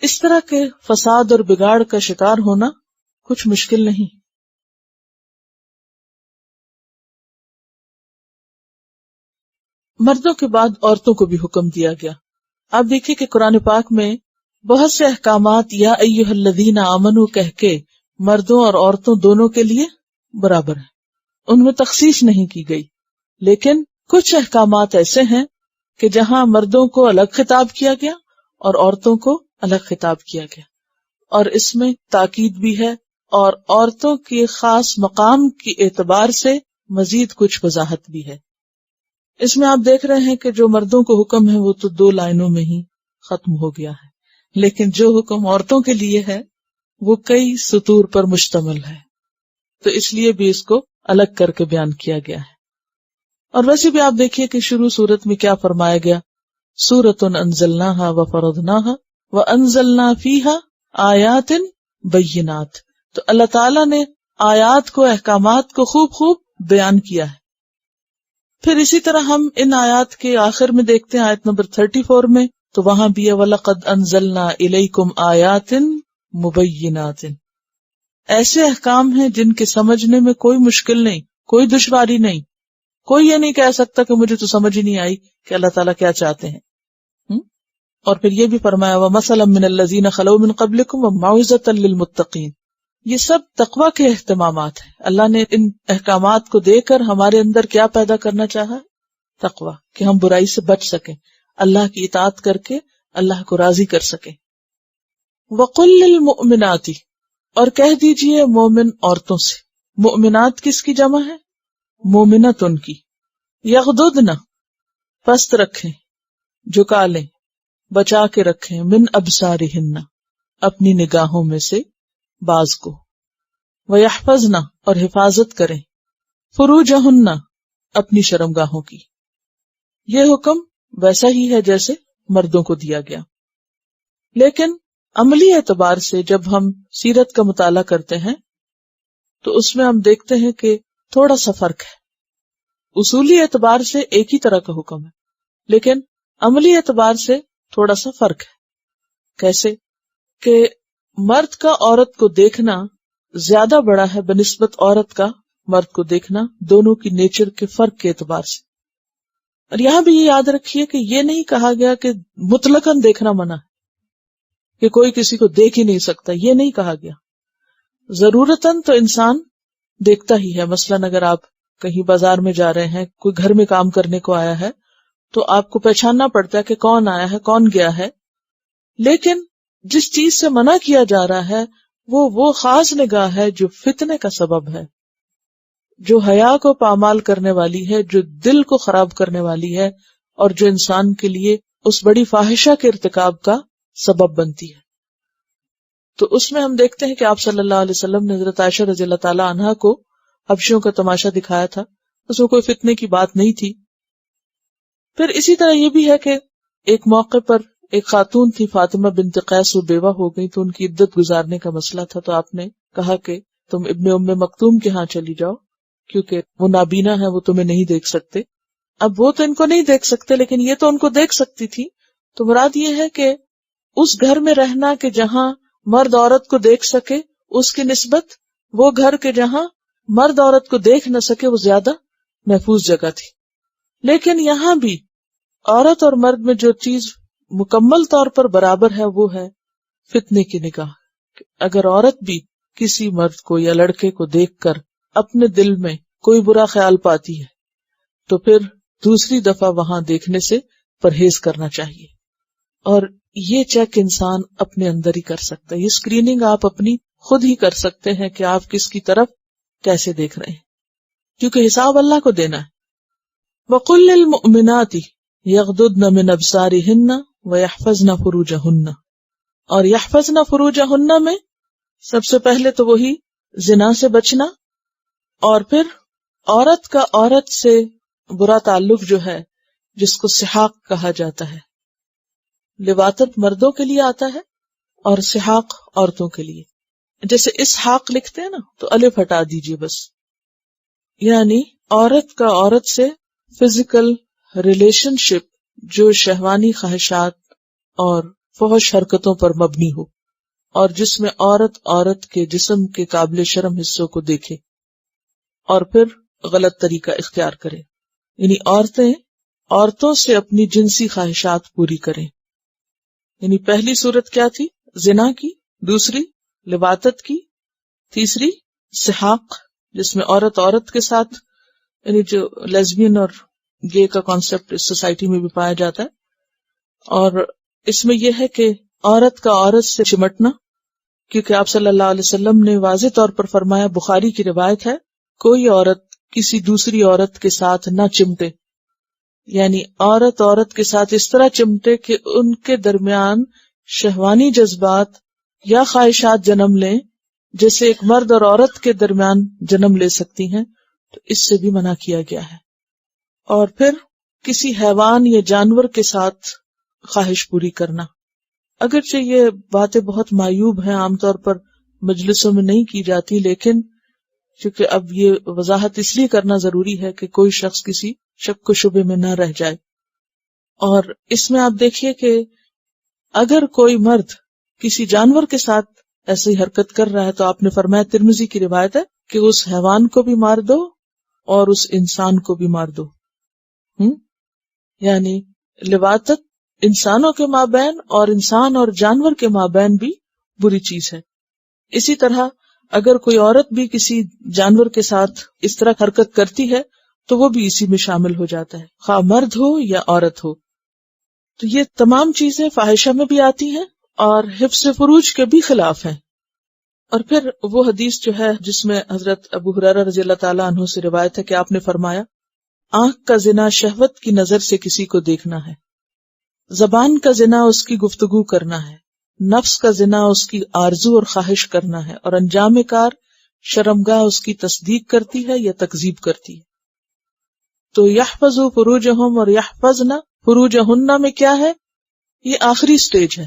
اس طرح کے فساد اور بگاڑ کا شکار ہونا کچھ مشکل نہیں۔ مردوں کے بعد عورتوں کو بھی حکم دیا گیا۔ آپ دیکھیں کہ قرآن پاک میں بہت سے احکامات یا ایھا الذین آمنوا کہہ کے مردوں اور عورتوں دونوں کے لیے برابر ہیں، ان میں تخصیص نہیں کی گئی، لیکن کچھ احکامات ایسے ہیں کہ جہاں مردوں کو الگ خطاب کیا گیا اور عورتوں کو الگ خطاب کیا گیا، اور اس میں تاکید بھی ہے اور عورتوں کے خاص مقام کے اعتبار سے مزید کچھ وضاحت بھی ہے۔ اس میں آپ دیکھ رہے ہیں کہ جو مردوں کو حکم ہے وہ تو 2 لائنوں میں ہی ختم ہو گیا ہے، لیکن جو حکم عورتوں کے لیے ہے وہ کئی سطور پر مشتمل ہے، تو اس لیے بھی اس کو الگ کر کے بیان کیا گیا ہے۔ اور ویسے بھی آپ دیکھیے کہ شروع سورت میں کیا فرمایا گیا، سورۃ انزلناہا وفرضناہا وانزلنا فیہا آیات بینات، تو اللہ تعالیٰ نے آیات کو، احکامات کو خوب بیان کیا ہے۔ پھر اسی طرح ہم ان آیات کے آخر میں دیکھتے ہیں آیت نمبر 34 میں، تو وہاں بھی ہے وَلَقَدْ أَنزَلْنَا إِلَيْكُمْ آيَاتٍ مُبَيِّنَاتٍ، ایسے احکام ہیں جن کے سمجھنے میں کوئی مشکل نہیں، کوئی دشواری نہیں، کوئی یہ نہیں کہہ سکتا کہ مجھے تو سمجھ ہی نہیں آئی کہ اللہ تعالیٰ کیا چاہتے ہیں۔ اور پھر یہ بھی فرمایا وَمَثَلًا مِّنَ الَّذِينَ خَلَوْا مِن قَبْلِكُمْ وَمَوْعِظَةً لِّلْمُتَّقِينَ، یہ سب تقویٰ کے اہتمامات ہیں۔ اللہ نے ان احکامات کو دے کر ہمارے اندر کیا پیدا کرنا چاہا؟ تقویٰ، کہ ہم برائی سے بچ سکیں، اللہ کی اطاعت کر کے اللہ کو راضی کر سکیں۔ وَقُلْ لِلْمُؤْمِنَاتِ، اور کہہ دیجئے مومن عورتوں سے، مؤمنات کس کی جمع ہے؟ مومنت ان کی، یغضضن، پست رکھیں، جھکا لیں، بچا کے رکھیں، من ابصارہن، اپنی نگاہوں میں سے بعض کو، وَيَحْفَظْنَ، اور حفاظت کریں، فُرُوجَهُنَّ، اپنی شرمگاہوں کی۔ یہ حکم ویسا ہی ہے جیسے مردوں کو دیا گیا، لیکن عملی اعتبار سے جب ہم سیرت کا مطالعہ کرتے ہیں تو اس میں ہم دیکھتے ہیں کہ تھوڑا سا فرق ہے۔ اصولی اعتبار سے ایک ہی طرح کا حکم ہے، لیکن عملی اعتبار سے تھوڑا سا فرق ہے۔ کیسے کہ مرد کا عورت کو دیکھنا زیادہ بڑا ہے بنسبت عورت کا مرد کو دیکھنا، دونوں کی نیچر کے فرق کے اعتبار سے۔ اور یہاں بھی یہ یاد رکھیے کہ یہ نہیں کہا گیا کہ مطلقاً دیکھنا منع ہے، کہ کوئی کسی کو دیکھ ہی نہیں سکتا، یہ نہیں کہا گیا۔ ضرورتاً تو انسان دیکھتا ہی ہے، مثلاً اگر آپ کہیں بازار میں جا رہے ہیں، کوئی گھر میں کام کرنے کو آیا ہے تو آپ کو پہچاننا پڑتا ہے کہ کون آیا ہے، کون گیا ہے، لیکن جس چیز سے منع کیا جا رہا ہے وہ خاص نگاہ ہے جو فتنے کا سبب ہے، جو حیا کو پامال کرنے والی ہے، جو دل کو خراب کرنے والی ہے، اور جو انسان کے لیے اس بڑی فاحشہ کے ارتکاب کا سبب بنتی ہے۔ تو اس میں ہم دیکھتے ہیں کہ آپ صلی اللہ علیہ وسلم نے حضرت عائشہ رضی اللہ تعالی عنہا کو حبشیوں کا تماشا دکھایا تھا، اس میں کوئی فتنے کی بات نہیں تھی۔ پھر اسی طرح یہ بھی ہے کہ ایک موقع پر ایک خاتون تھی فاطمہ بنت قیس، وہ بیوہ ہو گئی تو ان کی عدت گزارنے کا مسئلہ تھا، تو آپ نے کہا کہ تم ابن ام مکتوم کے ہاں چلی جاؤ کیونکہ وہ نابینا ہے، وہ تمہیں نہیں دیکھ سکتے۔ اب وہ تو ان کو نہیں دیکھ سکتے لیکن یہ تو ان کو دیکھ سکتی تھی، تو مراد یہ ہے کہ اس گھر میں رہنا کہ جہاں مرد عورت کو دیکھ سکے، اس کی نسبت وہ گھر کے جہاں مرد عورت کو دیکھ نہ سکے وہ زیادہ محفوظ جگہ تھی۔ لیکن یہاں بھی عورت اور مرد میں جو چیز مکمل طور پر برابر ہے وہ ہے فتنے کی نگاہ۔ اگر عورت بھی کسی مرد کو یا لڑکے کو دیکھ کر اپنے دل میں کوئی برا خیال پاتی ہے تو پھر دوسری دفعہ وہاں دیکھنے سے پرہیز کرنا چاہیے، اور یہ چیک انسان اپنے اندر ہی کر سکتا ہے، یہ اسکریننگ آپ اپنی خود ہی کر سکتے ہیں کہ آپ کس کی طرف کیسے دیکھ رہے ہیں، کیونکہ حساب اللہ کو دینا ہے۔ وَقُلْ لِلْمُؤْمِنَاتِ يَغْضُضْنَ مِنْ أَبْصَارِهِنَّ وَيَحْفَظْنَ فُرُوجَهُنَّ، اور يَحْفَظْنَ فُرُوجَهُنَّ میں سب سے پہلے تو وہی زنا سے بچنا، اور پھر عورت کا عورت سے برا تعلق جو ہے جس کو سحاق کہا جاتا ہے. لواطت مردوں کے لیے آتا ہے اور سحاق عورتوں کے لیے. جیسے اسحاق لکھتے ہیں نا تو الف ہٹا دیجیے بس. یعنی عورت کا عورت سے فزیکل ریلیشن شپ جو شہوانی خواہشات اور فحش حرکتوں پر مبنی ہو، اور جس میں عورت عورت کے جسم کے قابل شرم حصوں کو دیکھے اور پھر غلط طریقہ اختیار کرے. یعنی عورتیں عورتوں سے اپنی جنسی خواہشات پوری کریں. یعنی پہلی صورت کیا تھی؟ زنا کی، دوسری لواطت کی، تیسری سحاق جس میں عورت عورت کے ساتھ، یعنی جو لیزبین اور گے کا کانسیپٹ اس سوسائٹی میں بھی پایا جاتا ہے. اور اس میں یہ ہے کہ عورت کا عورت سے چمٹنا، کیونکہ آپ صلی اللہ علیہ وسلم نے واضح طور پر فرمایا، بخاری کی روایت ہے، کوئی عورت کسی دوسری عورت کے ساتھ نہ چمٹے. یعنی عورت عورت کے ساتھ اس طرح چمٹے کہ ان کے درمیان شہوانی جذبات یا خواہشات جنم لیں جیسے ایک مرد اور عورت کے درمیان جنم لے سکتی ہیں، تو اس سے بھی منع کیا گیا ہے. اور پھر کسی حیوان یا جانور کے ساتھ خواہش پوری کرنا. اگرچہ یہ باتیں بہت معیوب ہیں، عام طور پر مجلسوں میں نہیں کی جاتی، لیکن چونکہ اب یہ وضاحت اس لیے کرنا ضروری ہے کہ کوئی شخص کسی شک و شبے میں نہ رہ جائے. اور اس میں آپ دیکھیے کہ اگر کوئی مرد کسی جانور کے ساتھ ایسی حرکت کر رہا ہے تو آپ نے فرمایا، ترمذی کی روایت ہے کہ اس حیوان کو بھی مار دو اور اس انسان کو بھی مار دو. یعنی لواطت انسانوں کے مابین اور انسان اور جانور کے مابین بھی بری چیز ہے. اسی طرح اگر کوئی عورت بھی کسی جانور کے ساتھ اس طرح حرکت کرتی ہے تو وہ بھی اسی میں شامل ہو جاتا ہے، خواہ مرد ہو یا عورت ہو. تو یہ تمام چیزیں فاحشہ میں بھی آتی ہیں اور حفظ فروج کے بھی خلاف ہیں. اور پھر وہ حدیث جو ہے جس میں حضرت ابو ہریرہ رضی اللہ تعالیٰ عنہ سے روایت ہے کہ آپ نے فرمایا، آنکھ کا زنا شہوت کی نظر سے کسی کو دیکھنا ہے، زبان کا زنا اس کی گفتگو کرنا ہے، نفس کا زنا اس کی آرزو اور خواہش کرنا ہے، اور انجام کار شرمگاہ اس کی تصدیق کرتی ہے یا تکذیب کرتی ہے. تو یحفظوا فروجہم اور یحفظن فروجہن میں کیا ہے؟ یہ آخری سٹیج ہے.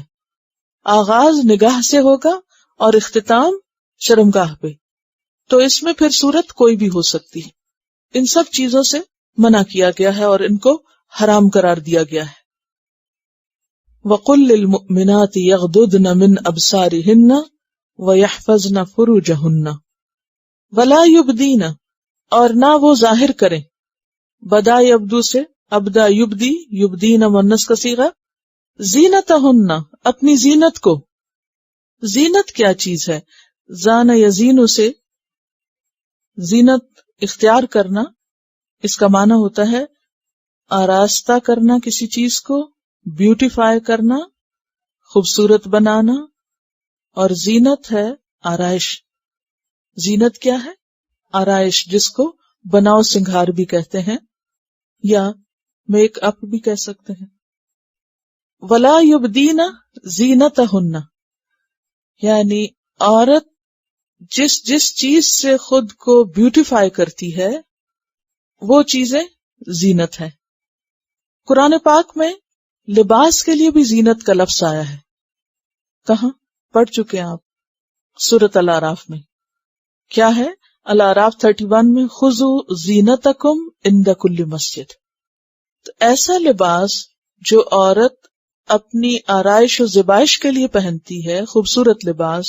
آغاز نگاہ سے ہوگا اور اختتام شرمگاہ پہ. تو اس میں پھر صورت کوئی بھی ہو سکتی ہے. ان سب چیزوں سے منع کیا گیا ہے اور ان کو حرام قرار دیا گیا ہے. وَقُلْ لِلْمُؤْمِنَاتِ يَغْضُضْنَ مِنْ أَبْصَارِهِنَّ وَيَحْفَظْنَ فُرُوجَهُنَّ وَلَا يُبْدِينَ، اور نہ وہ ظاہر کریں. بدا یبدو سے ابدا یبدی، یبدین مؤنث کا صیغہ. زینتہن، اپنی زینت کو. زینت کیا چیز ہے؟ زان یزین سے زینت اختیار کرنا، اس کا معنی ہوتا ہے آراستہ کرنا کسی چیز کو، بیوٹیفائی کرنا، خوبصورت بنانا. اور زینت ہے آرائش. زینت کیا ہے؟ آرائش، جس کو بناؤ سنگھار بھی کہتے ہیں یا میک اپ بھی کہہ سکتے ہیں. ولا یبدین زینتہن، یعنی عورت جس جس چیز سے خود کو بیوٹیفائی کرتی ہے وہ چیزیں زینت ہے. قرآن پاک میں لباس کے لیے بھی زینت کا لفظ آیا ہے. کہاں پڑھ چکے ہیں آپ؟ سورۃ الاعراف میں. کیا ہے؟ الاعراف 31 میں خذوا زینتکم عند کل مسجد. تو ایسا لباس جو عورت اپنی آرائش و زیبائش کے لیے پہنتی ہے، خوبصورت لباس،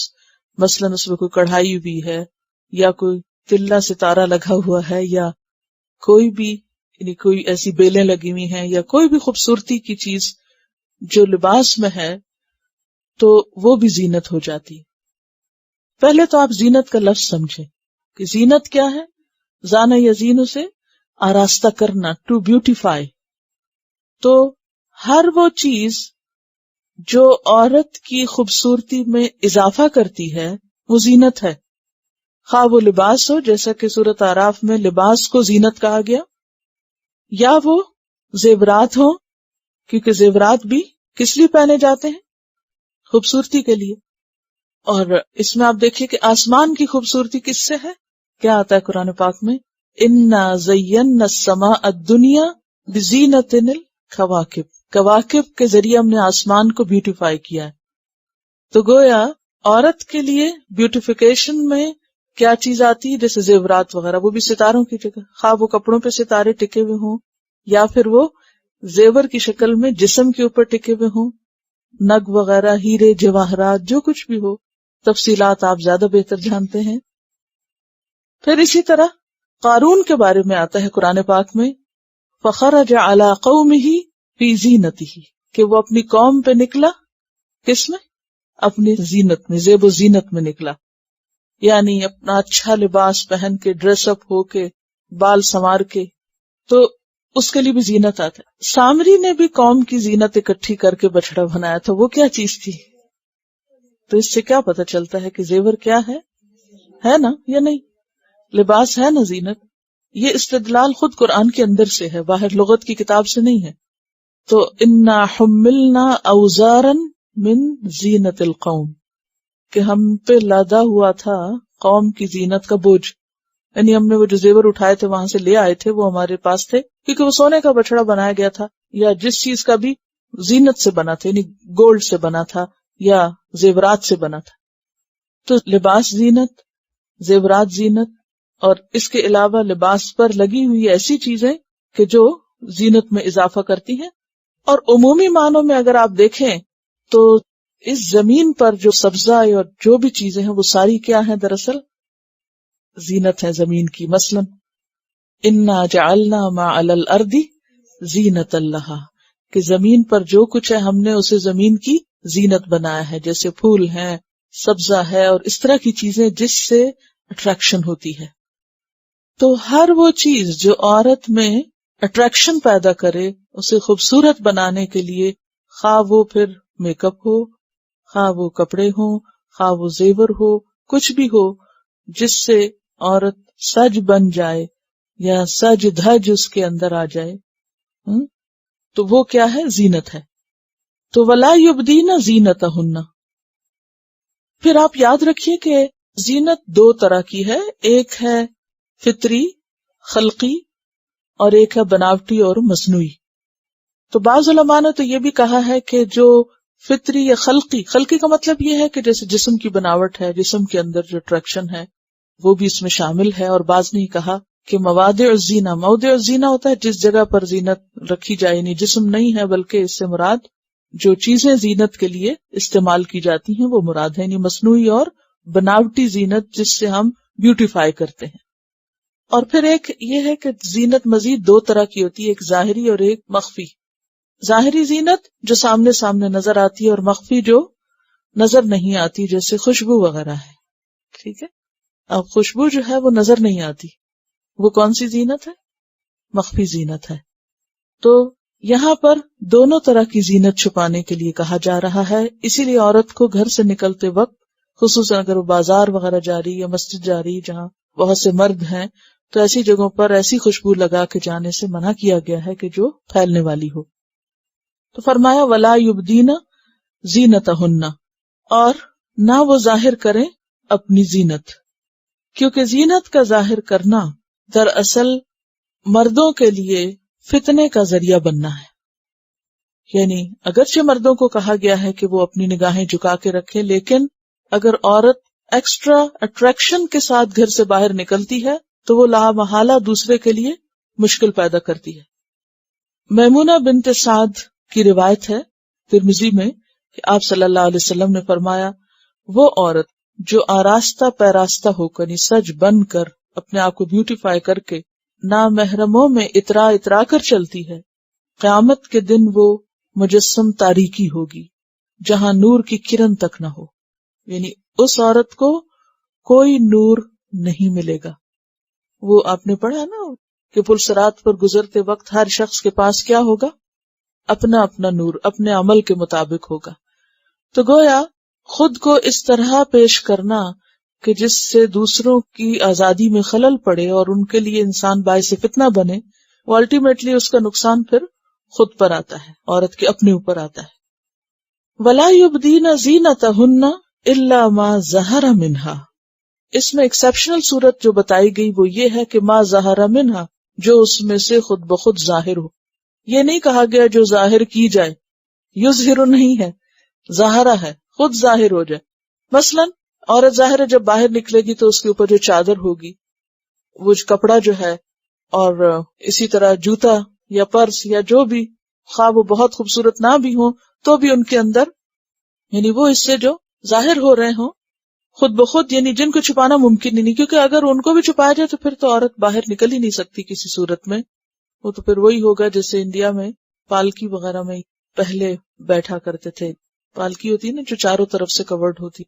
مثلاً اس میں کوئی کڑھائی ہوئی ہے یا کوئی تلا ستارہ لگا ہوا ہے یا کوئی بھی یعنی کوئی ایسی بیلیں لگی ہوئی ہیں یا کوئی بھی خوبصورتی کی چیز جو لباس میں ہے، تو وہ بھی زینت ہو جاتی ہے. پہلے تو آپ زینت کا لفظ سمجھیں کہ زینت کیا ہے. زان یزین سے آراستہ کرنا، ٹو بیوٹیفائی. تو ہر وہ چیز جو عورت کی خوبصورتی میں اضافہ کرتی ہے وہ زینت ہے، خواہ وہ لباس ہو جیسا کہ سورۃ اعراف میں لباس کو زینت کہا گیا، یا وہ زیورات ہوں، کیونکہ زیورات بھی کس لیے پہنے جاتے ہیں؟ خوبصورتی کے لیے. اور اس میں آپ دیکھیے کہ آسمان کی خوبصورتی کس سے ہے؟ کیا آتا ہے قرآن پاک میں؟ انا زینا السماء الدنیا بزینۃ الکواکب، کواکب کے ذریعے ہم نے آسمان کو بیوٹیفائی کیا ہے. تو گویا عورت کے لیے بیوٹیفیکیشن میں کیا چیز آتی ہے؟ جیسے زیورات وغیرہ، وہ بھی ستاروں کی جگہ، خواہ وہ کپڑوں پہ ستارے ٹکے ہوئے ہوں یا پھر وہ زیور کی شکل میں جسم کے اوپر ٹکے ہوئے ہوں، نگ وغیرہ، ہیرے جواہرات، جو کچھ بھی ہو، تفصیلات آپ زیادہ بہتر جانتے ہیں. پھر اسی طرح قارون کے بارے میں آتا ہے قرآن پاک میں، فخرج علی قومہ فی زینتہ، کہ وہ اپنی قوم پہ نکلا، کس میں؟ اپنی زینت میں، زیب و زینت میں نکلا، یعنی اپنا اچھا لباس پہن کے، ڈریس اپ ہو کے، بال سنوار کے. تو اس کے لیے بھی زینت آتا ہے. سامری نے بھی قوم کی زینت اکٹھی کر کے بچڑا بنایا تھا، وہ کیا چیز تھی؟ تو اس سے کیا پتہ چلتا ہے کہ زیور کیا ہے نا یا نہیں؟ لباس ہے نا زینت. یہ استدلال خود قرآن کے اندر سے ہے، باہر لغت کی کتاب سے نہیں ہے. تو انا حملنا اوزارا من زینت القوم، کہ ہم پہ لادا ہوا تھا قوم کی زینت کا بوجھ، یعنی ہم نے وہ جو زیور اٹھائے تھے وہاں سے لے آئے تھے، وہ ہمارے پاس تھے، کیونکہ وہ سونے کا بچڑا بنایا گیا تھا، یا جس چیز کا بھی زینت سے بنا تھا، یعنی گولڈ سے بنا تھا یا زیورات سے بنا تھا. تو لباس زینت، زیورات زینت، اور اس کے علاوہ لباس پر لگی ہوئی ایسی چیزیں کہ جو زینت میں اضافہ کرتی ہیں. اور عمومی معنوں میں اگر آپ دیکھیں تو اس زمین پر جو سبزہ اور جو بھی چیزیں ہیں وہ ساری کیا ہیں؟ دراصل زینت ہے زمین کی. مثلا انا جعلنا ما علی الارض زینۃ لہا، کہ زمین پر جو کچھ ہے ہم نے اسے زمین کی زینت بنایا ہے، جیسے پھول ہیں، سبزہ ہے، اور اس طرح کی چیزیں جس سے اٹریکشن ہوتی ہے. تو ہر وہ چیز جو عورت میں اٹریکشن پیدا کرے، اسے خوبصورت بنانے کے لیے، خواہ وہ پھر میک اپ ہو، خواہ وہ کپڑے ہوں، خواہ وہ زیور ہو، کچھ بھی ہو جس سے عورت سج بن جائے یا سج دھج اس کے اندر آ جائے، تو وہ کیا ہے؟ زینت ہے. تو وَلَا يُبْدِينَ زِينَتَهُنَّ. پھر آپ یاد رکھیے کہ زینت دو طرح کی ہے، ایک ہے فطری خلقی اور ایک ہے بناوٹی اور مصنوعی. تو بعض علماء نے تو یہ بھی کہا ہے کہ جو فطری یا خلقی کا مطلب یہ ہے کہ جیسے جسم کی بناوٹ ہے، جسم کے اندر جو اٹریکشن ہے وہ بھی اس میں شامل ہے. اور بعض نے کہا کہ مواد الزینہ، موضع الزینہ ہوتا ہے جس جگہ پر زینت رکھی جائے، یعنی جسم نہیں ہے بلکہ اس سے مراد جو چیزیں زینت کے لیے استعمال کی جاتی ہیں وہ مراد ہے، یعنی مصنوعی اور بناوٹی زینت جس سے ہم بیوٹیفائی کرتے ہیں. اور پھر ایک یہ ہے کہ زینت مزید دو طرح کی ہوتی ہے، ایک ظاہری اور ایک مخفی. ظاہری زینت جو سامنے سامنے نظر آتی ہے، اور مخفی جو نظر نہیں آتی، جیسے خوشبو وغیرہ ہے. ٹھیک ہے، اب خوشبو جو ہے وہ نظر نہیں آتی، وہ کون سی زینت ہے؟ مخفی زینت ہے. تو یہاں پر دونوں طرح کی زینت چھپانے کے لیے کہا جا رہا ہے. اسی لیے عورت کو گھر سے نکلتے وقت، خصوصاً اگر وہ بازار وغیرہ جا رہی یا مسجد جا رہی جہاں بہت سے مرد ہیں، تو ایسی جگہوں پر ایسی خوشبو لگا کے جانے سے منع کیا گیا ہے کہ جو پھیلنے والی ہو. تو فرمایا وَلَا يُبْدِينَ زِينَتَهُنَّ، اور نہ وہ ظاہر کریں اپنی زینت، کیونکہ زینت کا ظاہر کرنا دراصل مردوں کے لیے فتنے کا ذریعہ بننا ہے. یعنی اگرچہ مردوں کو کہا گیا ہے کہ وہ اپنی نگاہیں جھکا کے رکھیں، لیکن اگر عورت ایکسٹرا اٹریکشن کے ساتھ گھر سے باہر نکلتی ہے تو وہ لا محالہ دوسرے کے لیے مشکل پیدا کرتی ہے. میمونہ بنت سعد کی روایت ہے ترمذی میں کہ آپ صلی اللہ علیہ وسلم نے فرمایا، وہ عورت جو آراستہ پیراستہ ہو کر، سج بن کر، اپنے آپ کو بیوٹیفائی کر کے نامحرموں میں اترا کر چلتی ہے، قیامت کے دن وہ مجسم تاریکی ہوگی جہاں نور کی کرن تک نہ ہو. یعنی اس عورت کو کوئی نور نہیں ملے گا. وہ آپ نے پڑھا نا کہ پلسرات پر گزرتے وقت ہر شخص کے پاس کیا ہوگا؟ اپنا اپنا نور، اپنے عمل کے مطابق ہوگا. تو گویا خود کو اس طرح پیش کرنا کہ جس سے دوسروں کی آزادی میں خلل پڑے اور ان کے لیے انسان باعث فتنہ بنے، وہ الٹیمیٹلی اس کا نقصان پھر خود پر آتا ہے، عورت کے اپنے اوپر آتا ہے. وَلَا يُبْدِينَ زِينَتَهُنَّ الا ما ظہر منہا، اس میں ایکسیپشنل صورت جو بتائی گئی وہ یہ ہے کہ ما ظہر منہا، جو اس میں سے خود بخود ظاہر ہو. یہ نہیں کہا گیا جو ظاہر کی جائے، یظہر نہیں ہے، ظاہرہ ہے، خود ظاہر ہو جائے. مثلا عورت ظاہر ہے جب باہر نکلے گی تو اس کے اوپر جو چادر ہوگی، وہ کپڑا جو ہے، اور اسی طرح جوتا یا پرس یا جو بھی، خواہ وہ بہت خوبصورت نہ بھی ہوں تو بھی ان کے اندر، یعنی وہ اس سے جو ظاہر ہو رہے ہوں خود بخود، یعنی جن کو چھپانا ممکن ہی نہیں، کیونکہ اگر ان کو بھی چھپایا جائے تو پھر تو عورت باہر نکل ہی نہیں سکتی کسی صورت میں. وہ تو پھر وہی ہوگا جیسے انڈیا میں پالکی وغیرہ میں پہلے بیٹھا کرتے تھے. پالکی ہوتی ہے نا جو چاروں طرف سے کورڈ ہوتی،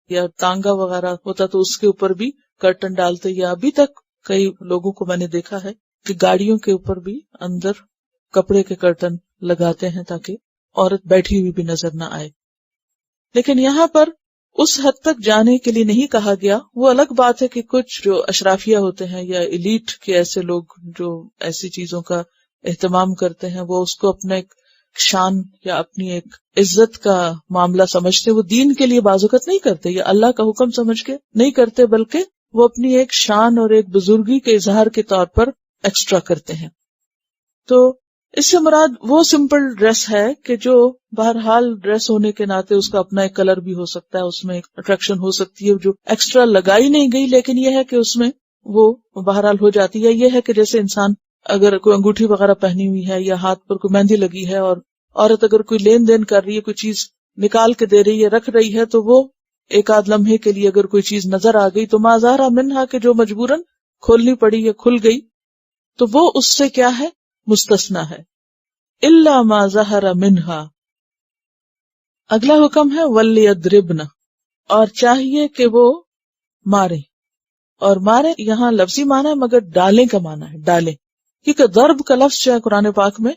یا تانگا وغیرہ ہوتا تو اس کے اوپر بھی کرٹن ڈالتے. یا ابھی تک کئی لوگوں کو میں نے دیکھا ہے کہ گاڑیوں کے اوپر بھی اندر کپڑے کے کرٹن لگاتے ہیں تاکہ عورت بیٹھی ہوئی بھی نظر نہ آئے. لیکن یہاں پر اس حد تک جانے کے لیے نہیں کہا گیا. وہ الگ بات ہے کہ کچھ جو اشرافیہ ہوتے ہیں یا ایلیٹ کے ایسے لوگ جو ایسی چیزوں کا اہتمام کرتے ہیں، وہ اس کو اپنا ایک شان یا اپنی ایک عزت کا معاملہ سمجھتے، وہ دین کے لیے بازوقت نہیں کرتے یا اللہ کا حکم سمجھ کے نہیں کرتے، بلکہ وہ اپنی ایک شان اور ایک بزرگی کے اظہار کے طور پر ایکسٹرا کرتے ہیں. تو اس سے مراد وہ سمپل ڈریس ہے کہ جو بہرحال ڈریس ہونے کے ناطے اس کا اپنا ایک کلر بھی ہو سکتا ہے، اس میں ایک اٹریکشن ہو سکتی ہے جو ایکسٹرا لگائی نہیں گئی، لیکن یہ ہے کہ اس میں وہ بہرحال ہو جاتی ہے. یہ ہے کہ جیسے انسان اگر کوئی انگوٹھی وغیرہ پہنی ہوئی ہے یا ہاتھ پر کوئی مہندی لگی ہے، اور عورت اگر کوئی لین دین کر رہی ہے، کوئی چیز نکال کے دے رہی ہے، رکھ رہی ہے، تو وہ ایک آدھ لمحے کے لیے اگر کوئی چیز نظر آ گئی تو ما ظہر منہا کہ جو مجبوراً کھولنی پڑی یا کھل گئی، تو وہ اس سے کیا ہے، مستثنا ہے. الا ما ظہر منہا. اگلا حکم ہے وَلْيَضْرِبْنَ، اور چاہیے کہ وہ مارے. اور مارے یہاں لفظی معنی ہے مگر ڈالیں کا معنی ہے، ڈالیں، کیونکہ ضرب کا لفظ جو ہے قرآن پاک میں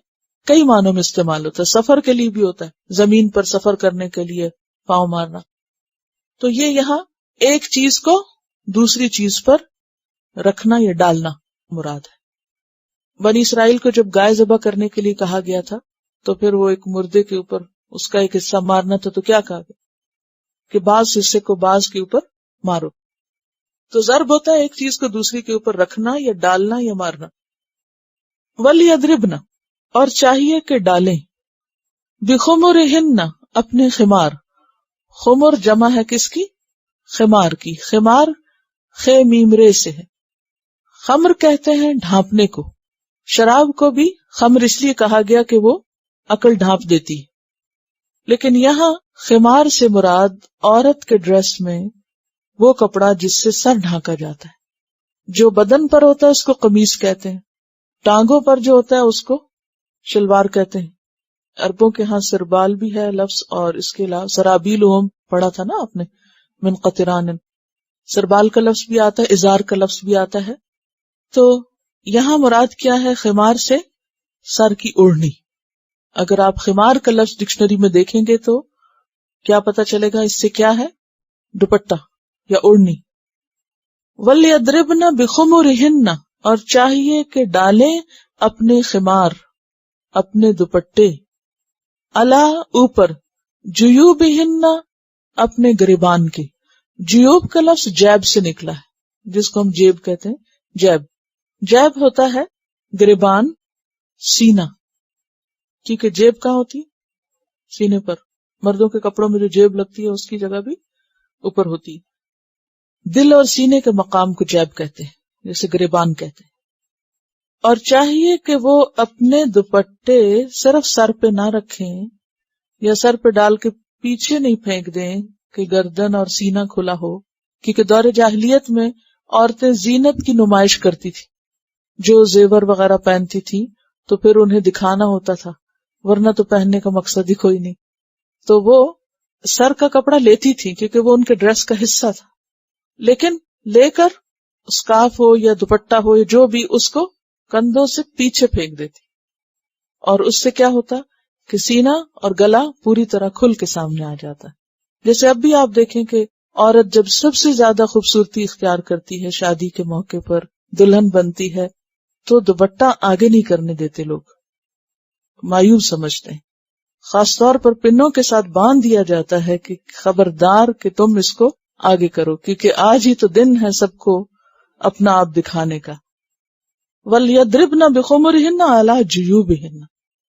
کئی معنوں میں استعمال ہوتا ہے. سفر کے لیے بھی ہوتا ہے، زمین پر سفر کرنے کے لیے پاؤں مارنا. تو یہ یہاں ایک چیز کو دوسری چیز پر رکھنا یا ڈالنا مراد ہے. بنی اسرائیل کو جب گائے ذبح کرنے کے لیے کہا گیا تھا تو پھر وہ ایک مردے کے اوپر اس کا ایک حصہ مارنا تھا، تو کیا کہا گیا کہ بعض حصے کو بعض کے اوپر مارو. تو ضرب ہوتا ہے ایک چیز کو دوسری کے اوپر رکھنا یا ڈالنا یا مارنا. وَلْيَضْرِبْنَ، اور چاہیے کہ ڈالیں، بِخُمُرِهِنَّ، اپنے خمار. خمر جمع ہے کس کی؟ خمار کی. خمار خے میم رے سے ہے. خمر کہتے ہیں ڈھانپنے کو. شراب کو بھی خمر اس لیے کہا گیا کہ وہ عقل ڈھانپ دیتی. لیکن یہاں خمار سے مراد عورت کے ڈریس میں وہ کپڑا جس سے سر ڈھانکا جاتا ہے. جو بدن پر ہوتا ہے اس کو قمیص کہتے ہیں، ٹانگوں پر جو ہوتا ہے اس کو شلوار کہتے ہیں. عربوں کے ہاں سربال بھی ہے لفظ، اور اس کے علاوہ سرابیلہم پڑھا تھا نا آپ نے، من قطران. سربال کا لفظ بھی آتا ہے، ازار کا لفظ بھی آتا ہے. تو یہاں مراد کیا ہے؟ خمار سے سر کی اوڑھنی. اگر آپ خمار کا لفظ ڈکشنری میں دیکھیں گے تو کیا پتا چلے گا اس سے کیا ہے؟ دوپٹہ یا اوڑھنی. وَلْيَضْرِبْنَ بِخُمُرِهِنَّ، اور چاہیے کہ ڈالیں اپنے خمار، اپنے دوپٹے، علی اوپر، جیوبہن، اپنے گریبان کے. جیوب کا لفظ جیب سے نکلا ہے، جس کو ہم جیب کہتے ہیں. جیب، جیب ہوتا ہے گریبان، سینہ. کیونکہ جیب کہاں ہوتی ہے؟ سینے پر. مردوں کے کپڑوں میں جو جیب لگتی ہے اس کی جگہ بھی اوپر ہوتی ہے. دل اور سینے کے مقام کو جیب کہتے ہیں، جیسے گریبان کہتے ہیں. اور چاہیے کہ وہ اپنے دوپٹے صرف سر پہ نہ رکھیں یا سر پہ ڈال کے پیچھے نہیں پھینک دیں کہ گردن اور سینہ کھلا ہو. کیونکہ دور جاہلیت میں عورتیں زینت کی نمائش کرتی تھی، جو زیور وغیرہ پہنتی تھی تو پھر انہیں دکھانا ہوتا تھا، ورنہ تو پہننے کا مقصد ہی کوئی نہیں. تو وہ سر کا کپڑا لیتی تھی کیونکہ وہ ان کے ڈریس کا حصہ تھا، لیکن لے کر اسکارف ہو یا دوپٹہ ہو یا جو بھی، اس کو کندھوں سے پیچھے پھینک دیتی. اور اس سے کیا ہوتا کہ سینہ اور گلا پوری طرح کھل کے سامنے آ جاتا. جیسے اب بھی آپ دیکھیں کہ عورت جب سب سے زیادہ خوبصورتی اختیار کرتی ہے، شادی کے موقع پر دلہن بنتی ہے، تو دوپٹہ آگے نہیں کرنے دیتے لوگ، مایوب سمجھتے ہیں. خاص طور پر پنوں کے ساتھ باندھ دیا جاتا ہے کہ خبردار کہ تم اس کو آگے کرو، کیونکہ آج ہی تو دن ہے سب کو اپنا آپ دکھانے کا. وَلْيَضْرِبْنَ بِخُمُرِهِنَّ عَلَى جُيُوبِهِنَّ.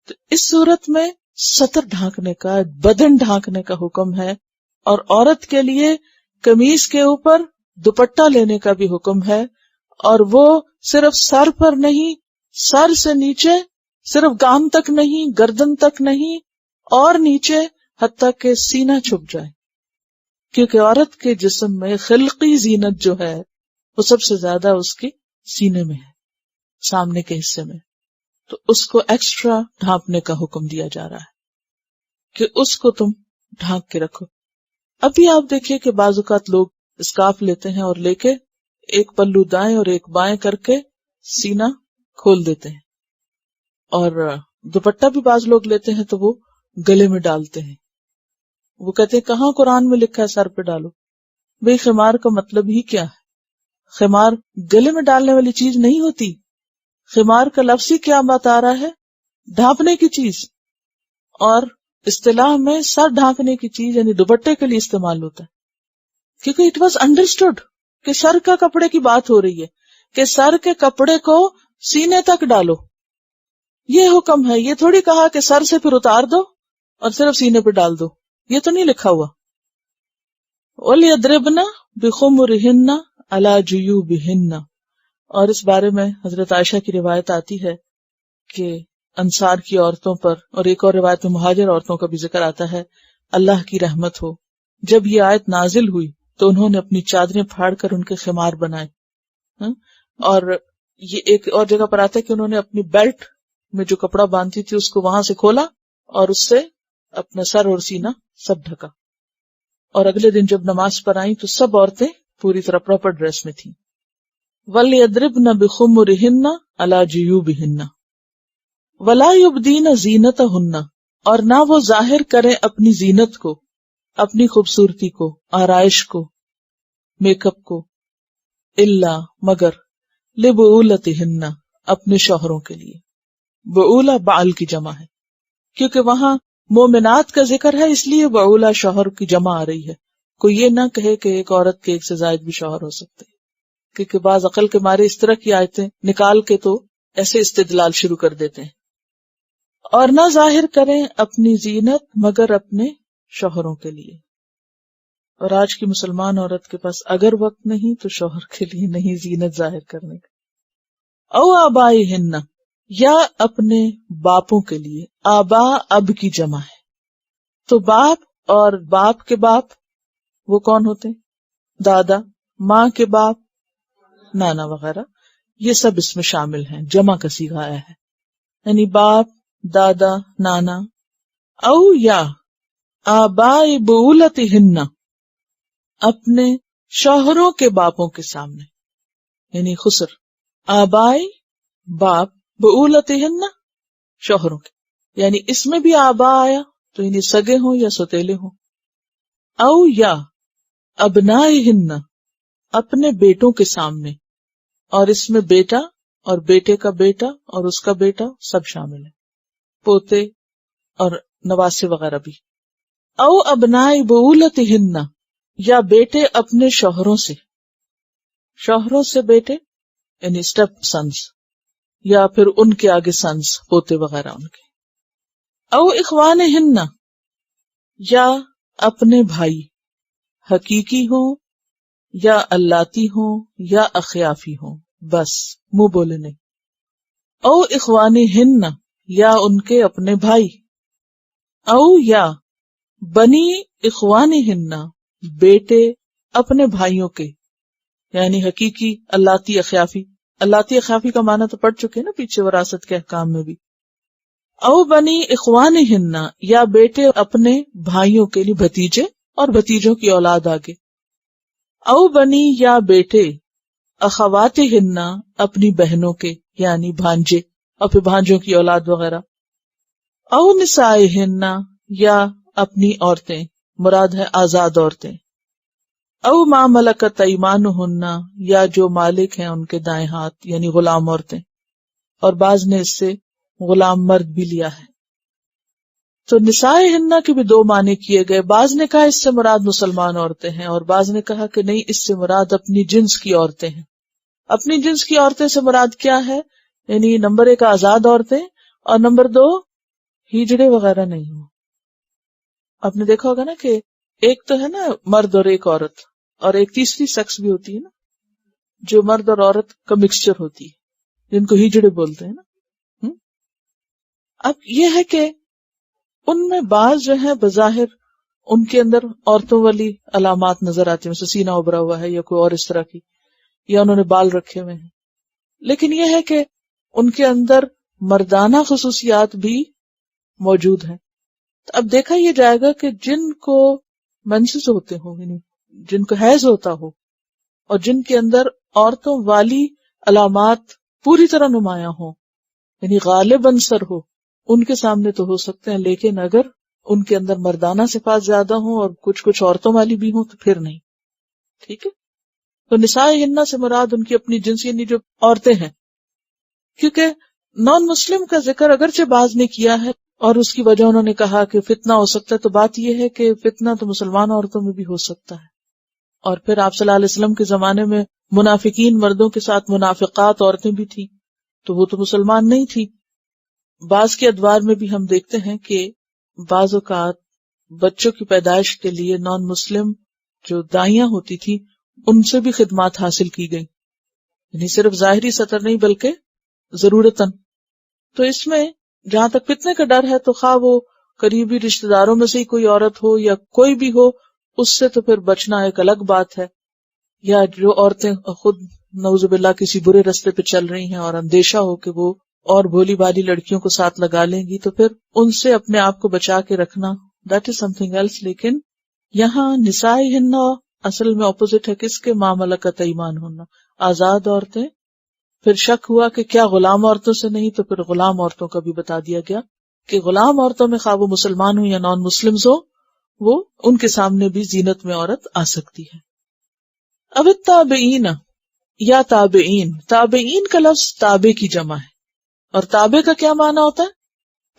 تو اس صورت میں سطر ڈھانکنے کا، بدن ڈھانکنے کا حکم ہے، اور عورت کے لیے قمیص کے اوپر دوپٹہ لینے کا بھی حکم ہے، اور وہ صرف سر پر نہیں، سر سے نیچے، صرف گام تک نہیں، گردن تک نہیں، اور نیچے حتیٰ کہ سینہ چھپ جائے، کیونکہ عورت کے جسم میں خلقی زینت جو ہے وہ سب سے زیادہ اس کی سینے میں ہے، سامنے کے حصے میں. تو اس کو ایکسٹرا ڈھانپنے کا حکم دیا جا رہا ہے کہ اس کو تم ڈھانک کے رکھو. ابھی آپ دیکھیے کہ بعض اوقات لوگ اسکارف لیتے ہیں اور لے کے ایک پلو دائیں اور ایک بائیں کر کے سینہ کھول دیتے ہیں، اور دوپٹہ بھی بعض لوگ لیتے ہیں تو وہ گلے میں ڈالتے ہیں. وہ کہتے ہیں کہاں قرآن میں لکھا ہے سر پہ ڈالو؟ بھئی خمار کا مطلب ہی کیا ہے؟ خمار گلے میں ڈالنے والی چیز نہیں ہوتی. خمار کا لفظ ہی کیا بتا رہا ہے؟ ڈھانپنے کی چیز، اور اصطلاح میں سر ڈھانکنے کی چیز یعنی دوپٹے کے لیے استعمال ہوتا ہے، کیونکہ اٹ واز انڈرسٹوڈ کہ سر کا کپڑے کی بات ہو رہی ہے، کہ سر کے کپڑے کو سینے تک ڈالو. یہ حکم ہے، یہ تھوڑی کہا کہ سر سے پھر اتار دو اور صرف سینے پہ ڈال دو، یہ تو نہیں لکھا ہوا. وَلْيَضْرِبْنَ بِخُمُرِهِنَّ عَلَى جُيُوبِهِنَّ. اور اس بارے میں حضرت عائشہ کی روایت آتی ہے کہ انصار کی عورتوں پر، اور ایک اور روایت میں مہاجر عورتوں کا بھی ذکر آتا ہے، اللہ کی رحمت ہو، جب یہ آیت نازل ہوئی تو انہوں نے اپنی چادریں پھاڑ کر ان کے خمار بنائے. اور یہ ایک اور جگہ پر آتا ہے کہ انہوں نے اپنی بیلٹ میں جو کپڑا باندھتی تھی اس کو وہاں سے کھولا اور اس سے اپنا سر اور سینہ سب ڈھکا. اور اگلے دن جب نماز پر آئیں تو سب عورتیں پوری طرح پراپر ڈریس میں تھیں. وَلْيَضْرِبْنَ بِخُمُرِهِنَّ عَلَى جُيُوبِهِنَّ وَلَا يُبْدِينَ زِينَتَهُنَّ. اور نہ وہ ظاہر کریں اپنی زینت کو، اپنی خوبصورتی کو، آرائش کو، میک اپ کو، الا مگر لِبُعُولَتِهِنَّ اپنے شوہروں کے لیے. بعولہ بعل کی جمع ہے، کیونکہ وہاں مومنات کا ذکر ہے، اس لیے بعولہ شوہر کی جمع آ رہی ہے. کوئی یہ نہ کہے کہ ایک عورت کے ایک سے زائد بھی شوہر ہو سکتے، کیونکہ بعض عقل کے مارے اس طرح کی آیتیں نکال کے تو ایسے استدلال شروع کر دیتے ہیں. اور نہ ظاہر کریں اپنی زینت مگر اپنے شوہروں کے لیے. اور آج کی مسلمان عورت کے پاس اگر وقت نہیں تو شوہر کے لیے نہیں زینت ظاہر کرنے کا. او آبائہن، یا اپنے باپوں کے لیے. آبا اب کی جمع ہے، تو باپ اور باپ کے باپ وہ کون ہوتے ہیں؟ دادا، ماں کے باپ نانا وغیرہ، یہ سب اس میں شامل ہیں. جمع کا صیغہ آیا ہے، یعنی باپ، دادا، نانا. او یا آباء بعولتہن، اپنے شوہروں کے باپوں کے سامنے، یعنی خسر. آباء باپ، بعولتہن شوہروں کے، یعنی اس میں بھی آبا آیا تو یعنی سگے ہوں یا سوتیلے ہوں. او یا ابنائہن، اپنے بیٹوں کے سامنے، اور اس میں بیٹا اور بیٹے کا بیٹا اور اس کا بیٹا سب شامل ہے، پوتے اور نواسے وغیرہ بھی. او ابناء بعولتہن، یا بیٹے اپنے شوہروں سے، شوہروں سے بیٹے یعنی اسٹیپ سنس، یا پھر ان کے آگے سنس، پوتے وغیرہ ان کے. او اخوانہن، یا اپنے بھائی، حقیقی ہوں یا اللاتی ہوں یا اخیافی ہوں، بس منہ بولے نہیں. او اخوانہن، یا ان کے اپنے بھائی. او یا بنی اخوانہن، بیٹے اپنے بھائیوں کے، یعنی حقیقی اللاتی اخیافی. اللاتی اخیافی کا معنی تو پڑھ چکے نا پیچھے وراثت کے احکام میں بھی. او بنی اخوانہن، یا بیٹے اپنے بھائیوں کے لیے، بھتیجے اور بھتیجوں کی اولاد آگے. او بنی، یا بیٹے اخواتہن، اپنی بہنوں کے یعنی بھانجے اور پھر بھانجوں کی اولاد وغیرہ. او نسائہن، یا اپنی عورتیں، مراد ہے آزاد عورتیں. او ما ملکت ایمانہن، یا جو مالک ہیں ان کے دائیں ہاتھ یعنی غلام عورتیں، اور بعض نے اس سے غلام مرد بھی لیا ہے. تو نسائے ہنہ کے بھی دو معنی کیے گئے. بعض نے کہا اس سے مراد مسلمان عورتیں ہیں، اور بعض نے کہا کہ نہیں، اس سے مراد اپنی جنس کی عورتیں ہیں. اپنی جنس کی عورتیں سے مراد کیا ہے؟ یعنی نمبر 1 آزاد عورتیں، اور نمبر 2 ہجڑے وغیرہ نہیں ہو. آپ نے دیکھا ہوگا نا کہ ایک تو ہے نا مرد اور ایک عورت، اور ایک تیسری سیکس بھی ہوتی ہے نا جو مرد اور عورت کا مکسچر ہوتی ہے، جن کو ہجڑے بولتے ہیں نا. اب یہ ہے کہ ان میں بعض جو ہے بظاہر ان کے اندر عورتوں والی علامات نظر آتی ہیں، جیسے سینہ ابھرا ہوا ہے یا کوئی اور اس طرح کی، یا انہوں نے بال رکھے ہوئے ہیں. لیکن یہ ہے کہ ان کے اندر مردانہ خصوصیات بھی موجود ہیں. تو اب دیکھا یہ جائے گا کہ جن کو منسز ہوتے ہوں، یعنی جن کو حیض ہوتا ہو، اور جن کے اندر عورتوں والی علامات پوری طرح نمایاں ہوں، یعنی غالباً سر ہو، ان کے سامنے تو ہو سکتے ہیں. لیکن اگر ان کے اندر مردانہ صفات زیادہ ہوں اور کچھ عورتوں والی بھی ہوں تو پھر نہیں. ٹھیک ہے. تو نسائے ہنہ سے مراد ان کی اپنی جنس یعنی جو عورتیں ہیں، کیونکہ نان مسلم کا ذکر اگرچہ بعض نے کیا ہے اور اس کی وجہ انہوں نے کہا کہ فتنہ ہو سکتا ہے. تو بات یہ ہے کہ فتنہ تو مسلمان عورتوں میں بھی ہو سکتا ہے. اور پھر آپ صلی اللہ علیہ وسلم کے زمانے میں منافقین مردوں کے ساتھ منافقات عورتیں بھی تھیں، تو وہ تو مسلمان نہیں تھی. بعض کے ادوار میں بھی ہم دیکھتے ہیں کہ بعض اوقات بچوں کی پیدائش کے لیے نان مسلم جو دائیاں ہوتی تھی ان سے بھی خدمات حاصل کی گئی، یعنی صرف ظاہری سطر نہیں بلکہ ضرورتاً. تو اس میں جہاں تک فتنے کا ڈر ہے تو خواہ وہ قریبی رشتہ داروں میں سے ہی کوئی عورت ہو یا کوئی بھی ہو، اس سے تو پھر بچنا ایک الگ بات ہے. یا جو عورتیں خود نعوذ باللہ کسی برے رستے پہ چل رہی ہیں اور اندیشہ ہو کہ وہ اور بھولی بھالی لڑکیوں کو ساتھ لگا لیں گی، تو پھر ان سے اپنے آپ کو بچا کے رکھنا، that is something else. لیکن یہاں نساء ہن اصل میں اپوزٹ ہے کس کے؟ ما ملکت ایمان ہونا، آزاد عورتیں. پھر شک ہوا کہ کیا غلام عورتوں سے نہیں، تو پھر غلام عورتوں کا بھی بتا دیا گیا کہ غلام عورتوں میں خواہ وہ مسلمان ہوں یا نان مسلمز ہو، وہ ان کے سامنے بھی زینت میں عورت آ سکتی ہے. اب التابعین یا تابعین، تابعین کا لفظ تابع کی جمع ہے، اور تابع کا کیا معنی ہوتا ہے؟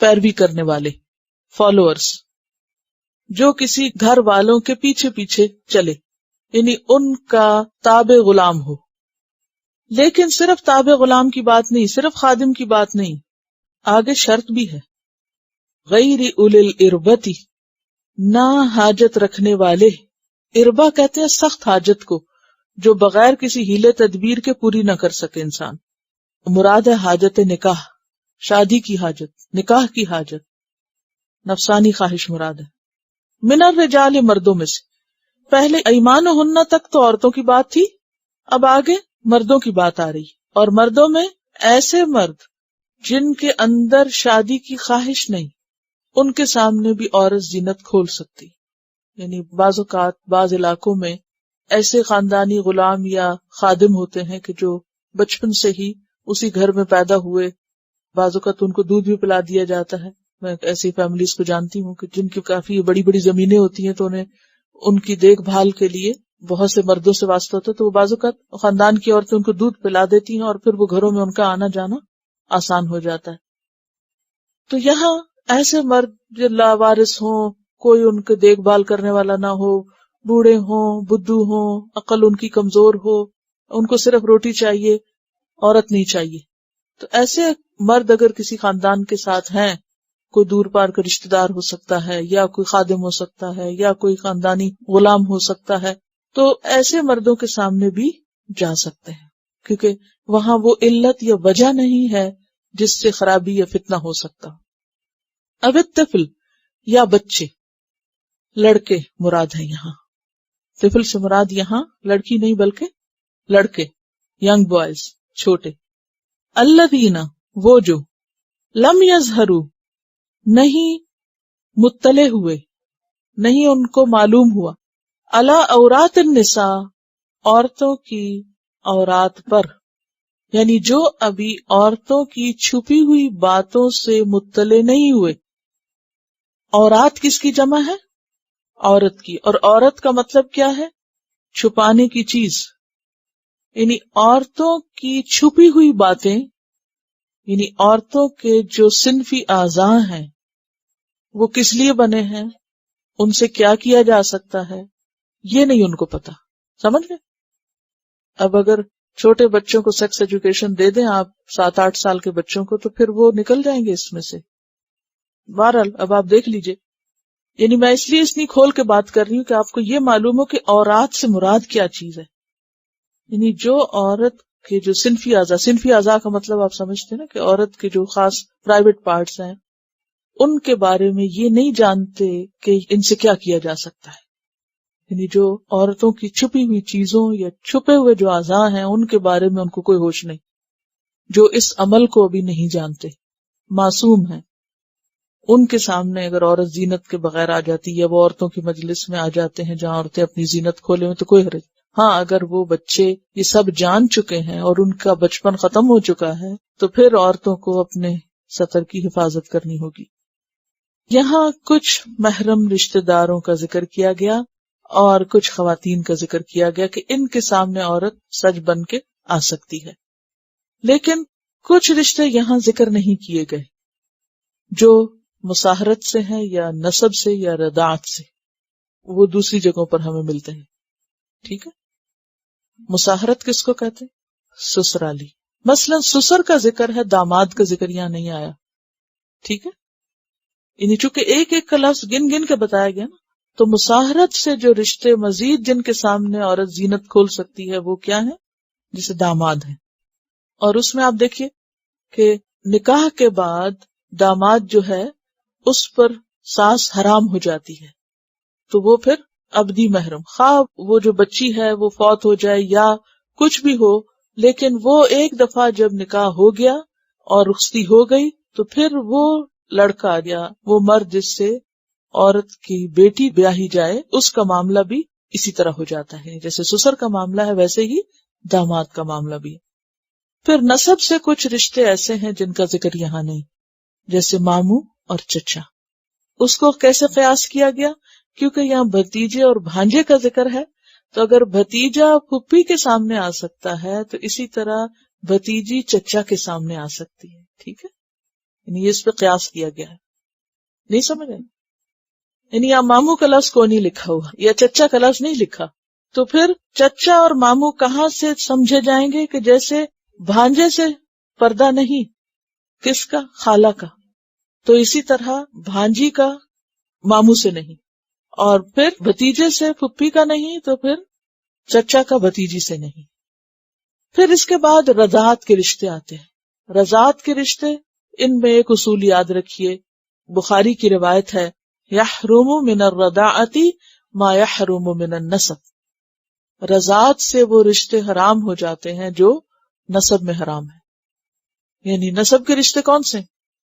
پیروی کرنے والے، فالوورز، جو کسی گھر والوں کے پیچھے پیچھے چلے، یعنی ان کا تابع غلام ہو. لیکن صرف تابع غلام کی بات نہیں، صرف خادم کی بات نہیں، آگے شرط بھی ہے. غیر اولی الاربتی، نہ حاجت رکھنے والے. اربا کہتے ہیں سخت حاجت کو، جو بغیر کسی ہیلے تدبیر کے پوری نہ کر سکے انسان. مراد ہے حاجت نکاح، شادی کی حاجت، نکاح کی حاجت، نفسانی خواہش مراد ہے. من الرجال، مردوں میں سے. پہلے ایمان ہن تک تو عورتوں کی بات تھی، اب آگے مردوں کی بات آ رہی. اور مردوں میں ایسے مرد جن کے اندر شادی کی خواہش نہیں، ان کے سامنے بھی عورت زینت کھول سکتی. یعنی بعض اوقات بعض علاقوں میں ایسے خاندانی غلام یا خادم ہوتے ہیں کہ جو بچپن سے ہی اسی گھر میں پیدا ہوئے، بعض اوقات ان کو دودھ بھی پلا دیا جاتا ہے. میں ایسی فیملیز کو جانتی ہوں کہ جن کی کافی بڑی بڑی زمینیں ہوتی ہیں، تو انہیں ان کی دیکھ بھال کے لیے بہت سے مردوں سے واسطہ ہوتا ہے، تو وہ بعض اوقات خاندان کی عورتیں ان کو دودھ پلا دیتی ہیں اور پھر وہ گھروں میں ان کا آنا جانا آسان ہو جاتا ہے. تو یہاں ایسے مرد جو لاوارث ہوں، کوئی ان کو دیکھ بھال کرنے والا نہ ہو، بوڑھے ہوں، بدھو ہوں، عقل ان کی کمزور ہو، ان کو صرف روٹی چاہیے، عورت نہیں چاہیے، تو ایسے مرد اگر کسی خاندان کے ساتھ ہیں، کوئی دور پار کا رشتہ دار ہو سکتا ہے، یا کوئی خادم ہو سکتا ہے، یا کوئی خاندانی غلام ہو سکتا ہے، تو ایسے مردوں کے سامنے بھی جا سکتے ہیں، کیونکہ وہاں وہ علت یا وجہ نہیں ہے جس سے خرابی یا فتنہ ہو سکتا. اب الطفل یا بچے، لڑکے مراد ہے یہاں. طفل سے مراد یہاں لڑکی نہیں بلکہ لڑکے، ینگ بوائز، چھوٹے. الذین، وہ جو، لم یظہروا، نہیں مطلع ہوئے، نہیں ان کو معلوم ہوا، علی عورات النساء، عورتوں کی عورات پر، یعنی جو ابھی عورتوں کی چھپی ہوئی باتوں سے مطلع نہیں ہوئے. عورات کس کی جمع ہے؟ عورت کی. اور عورت کا مطلب کیا ہے؟ چھپانے کی چیز. یعنی عورتوں کی چھپی ہوئی باتیں، یعنی عورتوں کے جو صنفی اعضاء ہیں وہ کس لیے بنے ہیں، ان سے کیا کیا جا سکتا ہے، یہ نہیں ان کو پتا. سمجھ گئے؟ اب اگر چھوٹے بچوں کو سیکس ایجوکیشن دے دیں آپ 7-8 سال کے بچوں کو، تو پھر وہ نکل جائیں گے اس میں سے. بہرحال اب آپ دیکھ لیجئے. یعنی میں اس لیے اتنی کھول کے بات کر رہی ہوں کہ آپ کو یہ معلوم ہو کہ عورات سے مراد کیا چیز ہے. یعنی جو عورت کے جو صنفی اعضاء کا مطلب آپ سمجھتے ہیں نا، کہ عورت کے جو خاص پرائیویٹ پارٹس ہیں ان کے بارے میں یہ نہیں جانتے کہ ان سے کیا کیا جا سکتا ہے. یعنی جو عورتوں کی چھپی ہوئی چیزوں یا چھپے ہوئے جو اعضاء ہیں ان کے بارے میں ان کو کوئی ہوش نہیں، جو اس عمل کو ابھی نہیں جانتے، معصوم ہیں. ان کے سامنے اگر عورت زینت کے بغیر آ جاتی یا وہ عورتوں کی مجلس میں آ جاتے ہیں جہاں عورتیں اپنی زینت کھولے ہوئے، تو کوئی حرج. ہاں اگر وہ بچے یہ سب جان چکے ہیں اور ان کا بچپن ختم ہو چکا ہے تو پھر عورتوں کو اپنے سطر کی حفاظت کرنی ہوگی. یہاں کچھ محرم رشتہ داروں کا ذکر کیا گیا اور کچھ خواتین کا ذکر کیا گیا کہ ان کے سامنے عورت سج بن کے آ سکتی ہے. لیکن کچھ رشتے یہاں ذکر نہیں کیے گئے جو مصاہرت سے ہیں یا نسب سے یا رضاعت سے، وہ دوسری جگہوں پر ہمیں ملتے ہیں. ٹھیک ہے. مصاہرت کس کو کہتے ہیں؟ سسرالی. مثلا سسر کا ذکر ہے، داماد کا ذکر یہاں نہیں آیا. ٹھیک ہے. یعنی چونکہ ایک ایک کا لفظ گن گن کے بتایا گیا نا، تو مصاہرت سے جو رشتے مزید جن کے سامنے عورت زینت کھول سکتی ہے وہ کیا ہے؟ جسے داماد ہے. اور اس میں آپ دیکھیے کہ نکاح کے بعد داماد جو ہے اس پر ساس حرام ہو جاتی ہے، تو وہ پھر ابدی محرم، خواہ وہ جو بچی ہے وہ فوت ہو جائے یا کچھ بھی ہو، لیکن وہ ایک دفعہ جب نکاح ہو گیا اور رخصتی ہو گئی تو پھر وہ لڑکا یا وہ مرد جس سے عورت کی بیٹی بیاہی جائے اس کا معاملہ بھی اسی طرح ہو جاتا ہے. جیسے سسر کا معاملہ ہے ویسے ہی داماد کا معاملہ بھی ہے. پھر نسب سے کچھ رشتے ایسے ہیں جن کا ذکر یہاں نہیں، جیسے ماموں اور چچا. اس کو کیسے قیاس کیا گیا؟ کیونکہ یہاں بھتیجے اور بھانجے کا ذکر ہے، تو اگر بھتیجا پھپھی کے سامنے آ سکتا ہے تو اسی طرح بھتیجی چچا کے سامنے آ سکتی ہے. ٹھیک ہے. یعنی اس پہ قیاس کیا گیا ہے. نہیں سمجھ رہے؟ یعنی یہاں ماموں کا لفظ کو نہیں لکھا ہوا یا چچا کا لفظ نہیں لکھا، تو پھر چچا اور ماموں کہاں سے سمجھے جائیں گے؟ کہ جیسے بھانجے سے پردہ نہیں، کس کا؟ خالہ کا. تو اسی طرح بھانجی کا ماموں سے نہیں، اور پھر بھتیجے سے پھپھی کا نہیں، تو پھر چچا کا بھتیجی سے نہیں. پھر اس کے بعد رضاعت کے رشتے آتے ہیں. رضاعت کے رشتے، ان میں ایک اصول یاد رکھیے، بخاری کی روایت ہے، یحرم من الرضاعۃ ما یحرم من النسب. رضاعت سے وہ رشتے حرام ہو جاتے ہیں جو نسب میں حرام ہے. یعنی نسب کے رشتے کون سے؟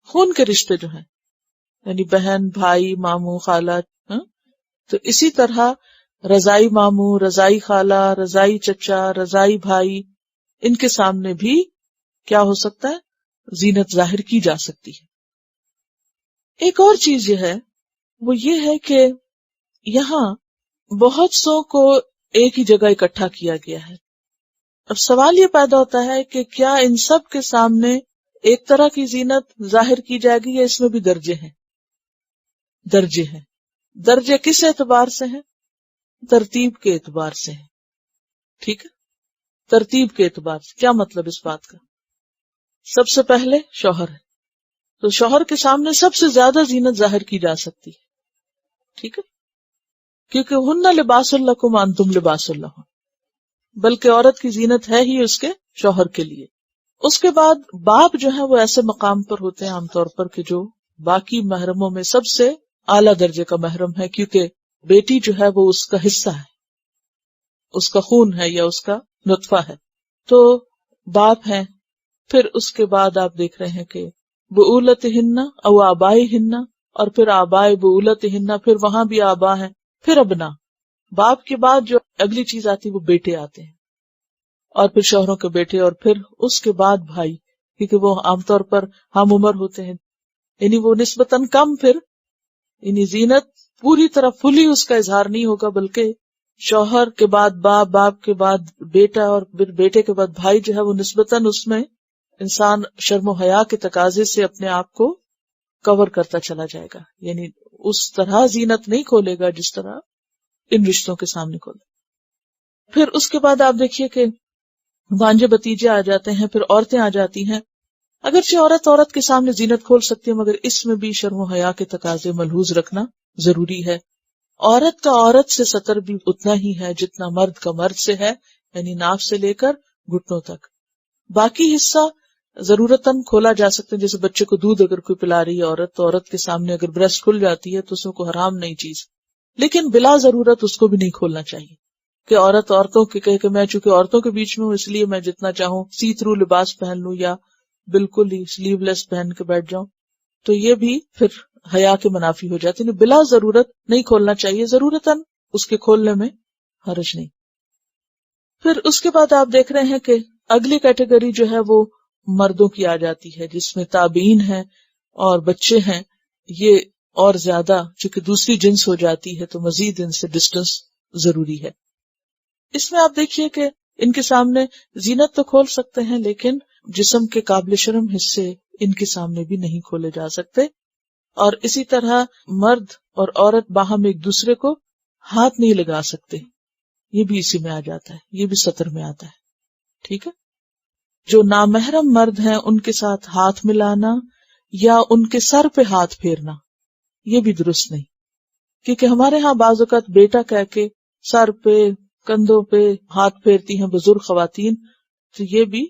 خون کے رشتے جو ہیں، یعنی بہن، بھائی، ماموں، خالہ. تو اسی طرح رضائی ماموں، رضائی خالہ، رضائی چچا، رضائی بھائی، ان کے سامنے بھی کیا ہو سکتا ہے؟ زینت ظاہر کی جا سکتی ہے. ایک اور چیز یہ ہے، وہ یہ ہے کہ یہاں بہت سو کو ایک ہی جگہ اکٹھا کیا گیا ہے. اب سوال یہ پیدا ہوتا ہے کہ کیا ان سب کے سامنے ایک طرح کی زینت ظاہر کی جائے گی یا اس میں بھی درجے ہیں؟ درجے ہیں. درجے کس اعتبار سے ہیں؟ ترتیب کے اعتبار سے ہیں. ٹھیک ہے. ترتیب کے اعتبار سے کیا مطلب اس بات کا؟ سب سے پہلے شوہر ہے، تو شوہر کے سامنے سب سے زیادہ زینت ظاہر کی جا سکتی ہے. ٹھیک ہے. کیونکہ ہن لباس لکم وانتم لباس لہن، بلکہ عورت کی زینت ہے ہی اس کے شوہر کے لیے. اس کے بعد باپ جو ہے وہ ایسے مقام پر ہوتے ہیں عام طور پر کہ جو باقی محرموں میں سب سے اعلیٰ درجے کا محرم ہے، کیونکہ بیٹی جو ہے وہ اس کا حصہ ہے، اس کا خون ہے یا اس کا نطفہ ہے. تو باپ ہیں. پھر اس کے بعد آپ دیکھ رہے ہیں کہ بعولتہن او آبائہن، اور پھر آبائے بعولتہن، پھر وہاں بھی آبا ہیں، پھر ابنا. باپ کے بعد جو اگلی چیز آتی وہ بیٹے آتے ہیں، اور پھر شوہروں کے بیٹے، اور پھر اس کے بعد بھائی، کیونکہ وہ عام طور پر ہم عمر ہوتے ہیں، یعنی وہ نسبتاً کم. پھر یعنی زینت پوری طرح فلی اس کا اظہار نہیں ہوگا، بلکہ شوہر کے بعد باپ، باپ کے بعد بیٹا، اور پھر بیٹے کے بعد بھائی جو ہے وہ نسبتاً اس میں انسان شرم و حیا کے تقاضے سے اپنے آپ کو کور کرتا چلا جائے گا، یعنی اس طرح زینت نہیں کھولے گا جس طرح ان رشتوں کے سامنے کھولے. پھر اس کے بعد آپ دیکھیے کہ بھانجے بتیجے آ جاتے ہیں، پھر عورتیں آ جاتی ہیں. اگرچہ عورت کے سامنے زینت کھول سکتی ہے، مگر اس میں بھی شرم و حیا کے تقاضے ملحوظ رکھنا ضروری ہے. عورت کا عورت سے ستر بھی اتنا ہی ہے جتنا مرد کا مرد سے ہے، یعنی ناف سے لے کر گھٹنوں تک. باقی حصہ ضرورتاً کھولا جا سکتا ہے، جیسے بچے کو دودھ اگر کوئی پلا رہی ہے عورت، تو عورت کے سامنے اگر بریسٹ کھل جاتی ہے تو اس میں کوئی حرام نہیں چیز، لیکن بلا ضرورت اس کو بھی نہیں کھولنا چاہیے کہ عورتوں کے کہے کہ میں چونکہ عورتوں کے بیچ میں ہوں اس لیے میں جتنا چاہوں سی تھرو لباس پہن لوں یا بالکل ہی سلیو لیس پہن کے بیٹھ جاؤں، تو یہ بھی پھر حیا کے منافی ہو جاتی ہے. بلا ضرورت نہیں کھولنا چاہیے، ضرورتاً اس کے کھولنے میں حرج نہیں. پھر اس کے بعد آپ دیکھ رہے ہیں کہ اگلی کیٹیگری جو ہے وہ مردوں کی آ جاتی ہے، جس میں تابعین ہیں اور بچے ہیں. یہ اور زیادہ چونکہ دوسری جنس ہو جاتی ہے تو مزید ان سے ڈسٹنس ضروری ہے. اس میں آپ دیکھیے کہ ان کے سامنے زینت تو کھول سکتے ہیں، لیکن جسم کے قابل شرم حصے ان کے سامنے بھی نہیں کھولے جا سکتے. اور اسی طرح مرد اور عورت باہم ایک دوسرے کو ہاتھ نہیں لگا سکتے، یہ بھی اسی میں آ جاتا ہے، یہ بھی سطر میں آتا ہے. ٹھیک ہے. جو نامحرم مرد ہیں ان کے ساتھ ہاتھ ملانا یا ان کے سر پہ ہاتھ پھیرنا یہ بھی درست نہیں، کیونکہ ہمارے ہاں بعض اوقات بیٹا کہہ کے سر پہ کندھوں پہ ہاتھ پھیرتی ہیں بزرگ خواتین، تو یہ بھی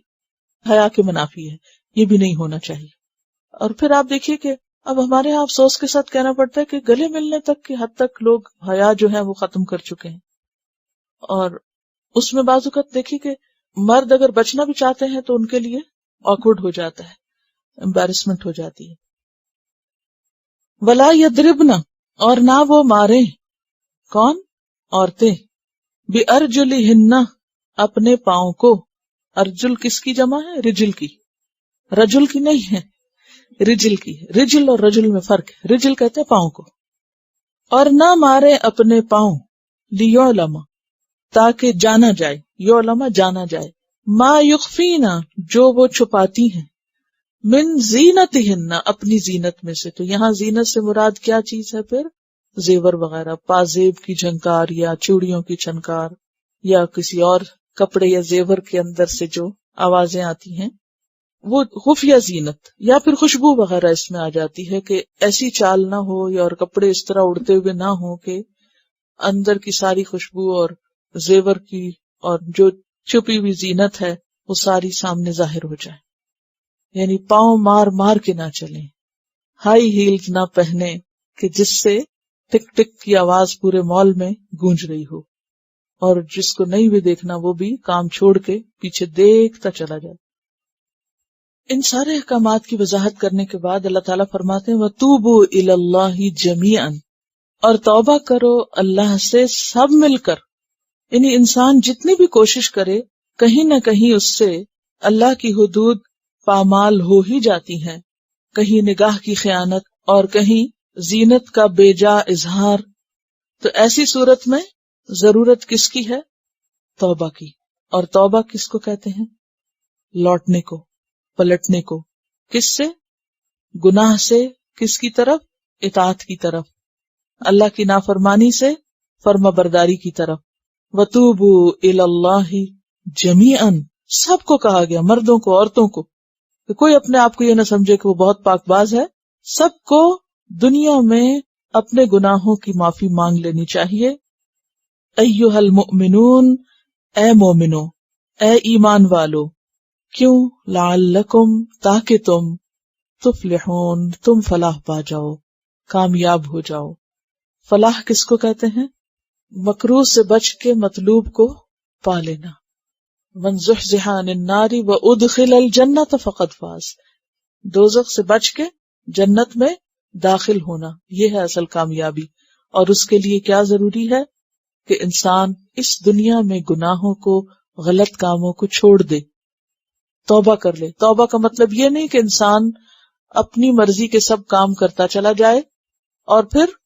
حیا کے منافی ہے، یہ بھی نہیں ہونا چاہیے. اور پھر آپ دیکھیے کہ اب ہمارے یہاں افسوس کے ساتھ کہنا پڑتا ہے کہ گلے ملنے تک کی حد تک لوگ حیا جو ہے وہ ختم کر چکے ہیں. اور اس میں بعض اوقات دیکھیے کہ مرد اگر بچنا بھی چاہتے ہیں تو ان کے لیے آکورڈ ہو جاتا ہے، امبیرسمنٹ ہو جاتی ہے. ولا یضربن، اور نہ وہ ماریں، کون؟ عورتیں، بِأَرْجُلِهِنَّ، اپنے پاؤں کو. ارجل کس کی جمع ہے؟ رجل کی. رجل کی نہیں ہے، رجل کی. رجل اور رجل میں فرق ہے. رجل کہتے ہیں پاؤں کو. اور نہ مارے اپنے پاؤں، لِيُعْلَمَ، تاکہ جانا جائے، یعلم جانا جائے، ما یخفینا، جو وہ چھپاتی ہیں، من زینتہن، اپنی زینت میں سے. تو یہاں زینت سے مراد کیا چیز ہے؟ پھر زیور وغیرہ، پازیب کی جھنکار یا چوڑیوں کی چھنکار یا کسی اور کپڑے یا زیور کے اندر سے جو آوازیں آتی ہیں وہ خفیہ زینت. یا پھر خوشبو وغیرہ اس میں آ جاتی ہے کہ ایسی چال نہ ہو یا اور کپڑے اس طرح اڑتے ہوئے نہ ہو کہ اندر کی ساری خوشبو اور زیور کی اور جو چھپی ہوئی زینت ہے وہ ساری سامنے ظاہر ہو جائے. یعنی پاؤں مار مار کے نہ چلیں، ہائی ہیلز نہ پہنے کہ جس سے ٹک ٹک کی آواز پورے مال میں گونج رہی ہو، اور جس کو نہیں بھی دیکھنا وہ بھی کام چھوڑ کے پیچھے دیکھتا چلا جائے. ان سارے احکامات کی وضاحت کرنے کے بعد اللہ تعالیٰ فرماتے ہیں وَتُوبُوا إِلَى اللَّهِ جَمِيعًا، اور توبہ کرو اللہ سے سب مل کر. یعنی انسان جتنی بھی کوشش کرے کہیں نہ کہیں اس سے اللہ کی حدود پامال ہو ہی جاتی ہیں، کہیں نگاہ کی خیانت اور کہیں زینت کا بے جا اظہار. تو ایسی صورت میں ضرورت کس کی ہے؟ توبہ کی. اور توبہ کس کو کہتے ہیں؟ لوٹنے کو، پلٹنے کو. کس سے؟ گناہ سے. کس کی طرف؟ اطاعت کی طرف. اللہ کی نافرمانی سے فرما برداری کی طرف. وَتُوبُوا إِلَى اللَّهِ جَمِيعًا، سب کو کہا گیا، مردوں کو، عورتوں کو، کہ کوئی اپنے آپ کو یہ نہ سمجھے کہ وہ بہت پاک باز ہے. سب کو دنیا میں اپنے گناہوں کی معافی مانگ لینی چاہیے. ایھا المؤمنون، اے مومنو، اے ایمان والو. کیوں؟ لعلکم، تاکہ تم، تفلحون، تم فلاح پا جاؤ، کامیاب ہو جاؤ. فلاح کس کو کہتے ہیں؟ مکروہ سے بچ کے مطلوب کو پا لینا. من زحزح عن النار وادخل الجنۃ فقد فاز، دوزخ سے بچ کے جنت میں داخل ہونا، یہ ہے اصل کامیابی. اور اس کے لیے کیا ضروری ہے کہ انسان اس دنیا میں گناہوں کو، غلط کاموں کو چھوڑ دے، توبہ کر لے. توبہ کا مطلب یہ نہیں کہ انسان اپنی مرضی کے سب کام کرتا چلا جائے اور پھر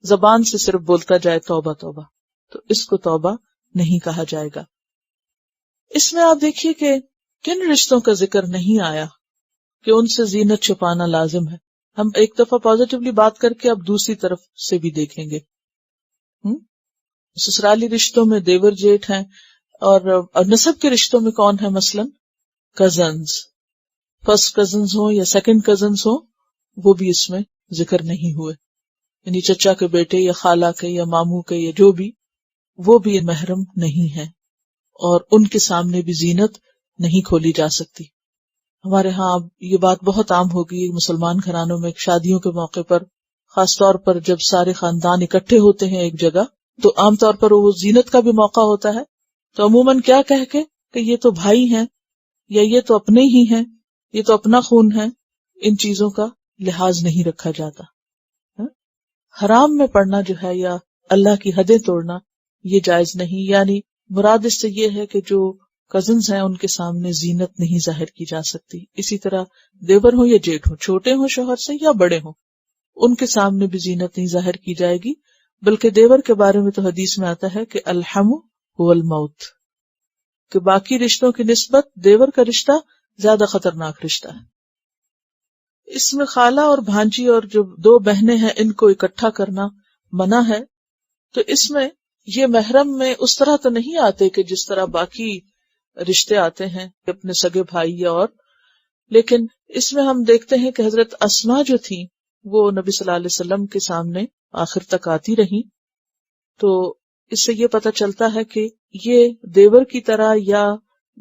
زبان سے صرف بولتا جائے توبہ توبہ، تو اس کو توبہ نہیں کہا جائے گا. اس میں آپ دیکھیے کہ کن رشتوں کا ذکر نہیں آیا کہ ان سے زینت چھپانا لازم ہے. ہم ایک دفعہ پازیٹیولی بات کر کے اب دوسری طرف سے بھی دیکھیں گے. سسرالی رشتوں میں دیور جیٹھ ہیں، اور نسب کے رشتوں میں کون ہے؟ مثلاً کزنز، فرسٹ کزنز ہوں یا سیکنڈ کزنز ہوں، وہ بھی اس میں ذکر نہیں ہوئے. یعنی چچا کے بیٹے یا خالہ کے یا ماموں کے یا جو بھی، وہ بھی محرم نہیں ہے، اور ان کے سامنے بھی زینت نہیں کھولی جا سکتی. ہمارے ہاں اب یہ بات بہت عام ہو گئی مسلمان گھرانوں میں، شادیوں کے موقع پر خاص طور پر جب سارے خاندان اکٹھے ہوتے ہیں ایک جگہ، تو عام طور پر وہ زینت کا بھی موقع ہوتا ہے، تو عموماً کیا کہہ کے کہ یہ تو بھائی ہیں یا یہ تو اپنے ہی ہیں، یہ تو اپنا خون ہے، ان چیزوں کا لحاظ نہیں رکھا جاتا. حرام میں پڑنا جو ہے یا اللہ کی حدیں توڑنا، یہ جائز نہیں. یعنی مراد اس سے یہ ہے کہ جو کزنز ہیں ان کے سامنے زینت نہیں ظاہر کی جا سکتی. اسی طرح دیور ہوں یا جیٹھ ہوں، چھوٹے ہوں شوہر سے یا بڑے ہوں، ان کے سامنے بھی زینت نہیں ظاہر کی جائے گی. بلکہ دیور کے بارے میں تو حدیث میں آتا ہے کہ الحم هو الموت، کہ باقی رشتوں کی نسبت دیور کا رشتہ زیادہ خطرناک رشتہ ہے. اس میں خالہ اور بھانجی اور جو دو بہنیں ہیں ان کو اکٹھا کرنا منع ہے. تو اس میں یہ محرم میں اس طرح تو نہیں آتے کہ جس طرح باقی رشتے آتے ہیں اپنے سگے بھائی یا اور، لیکن اس میں ہم دیکھتے ہیں کہ حضرت اسما جو تھی وہ نبی صلی اللہ علیہ وسلم کے سامنے آخر تک آتی رہی. تو اس سے یہ پتہ چلتا ہے کہ یہ دیور کی طرح یا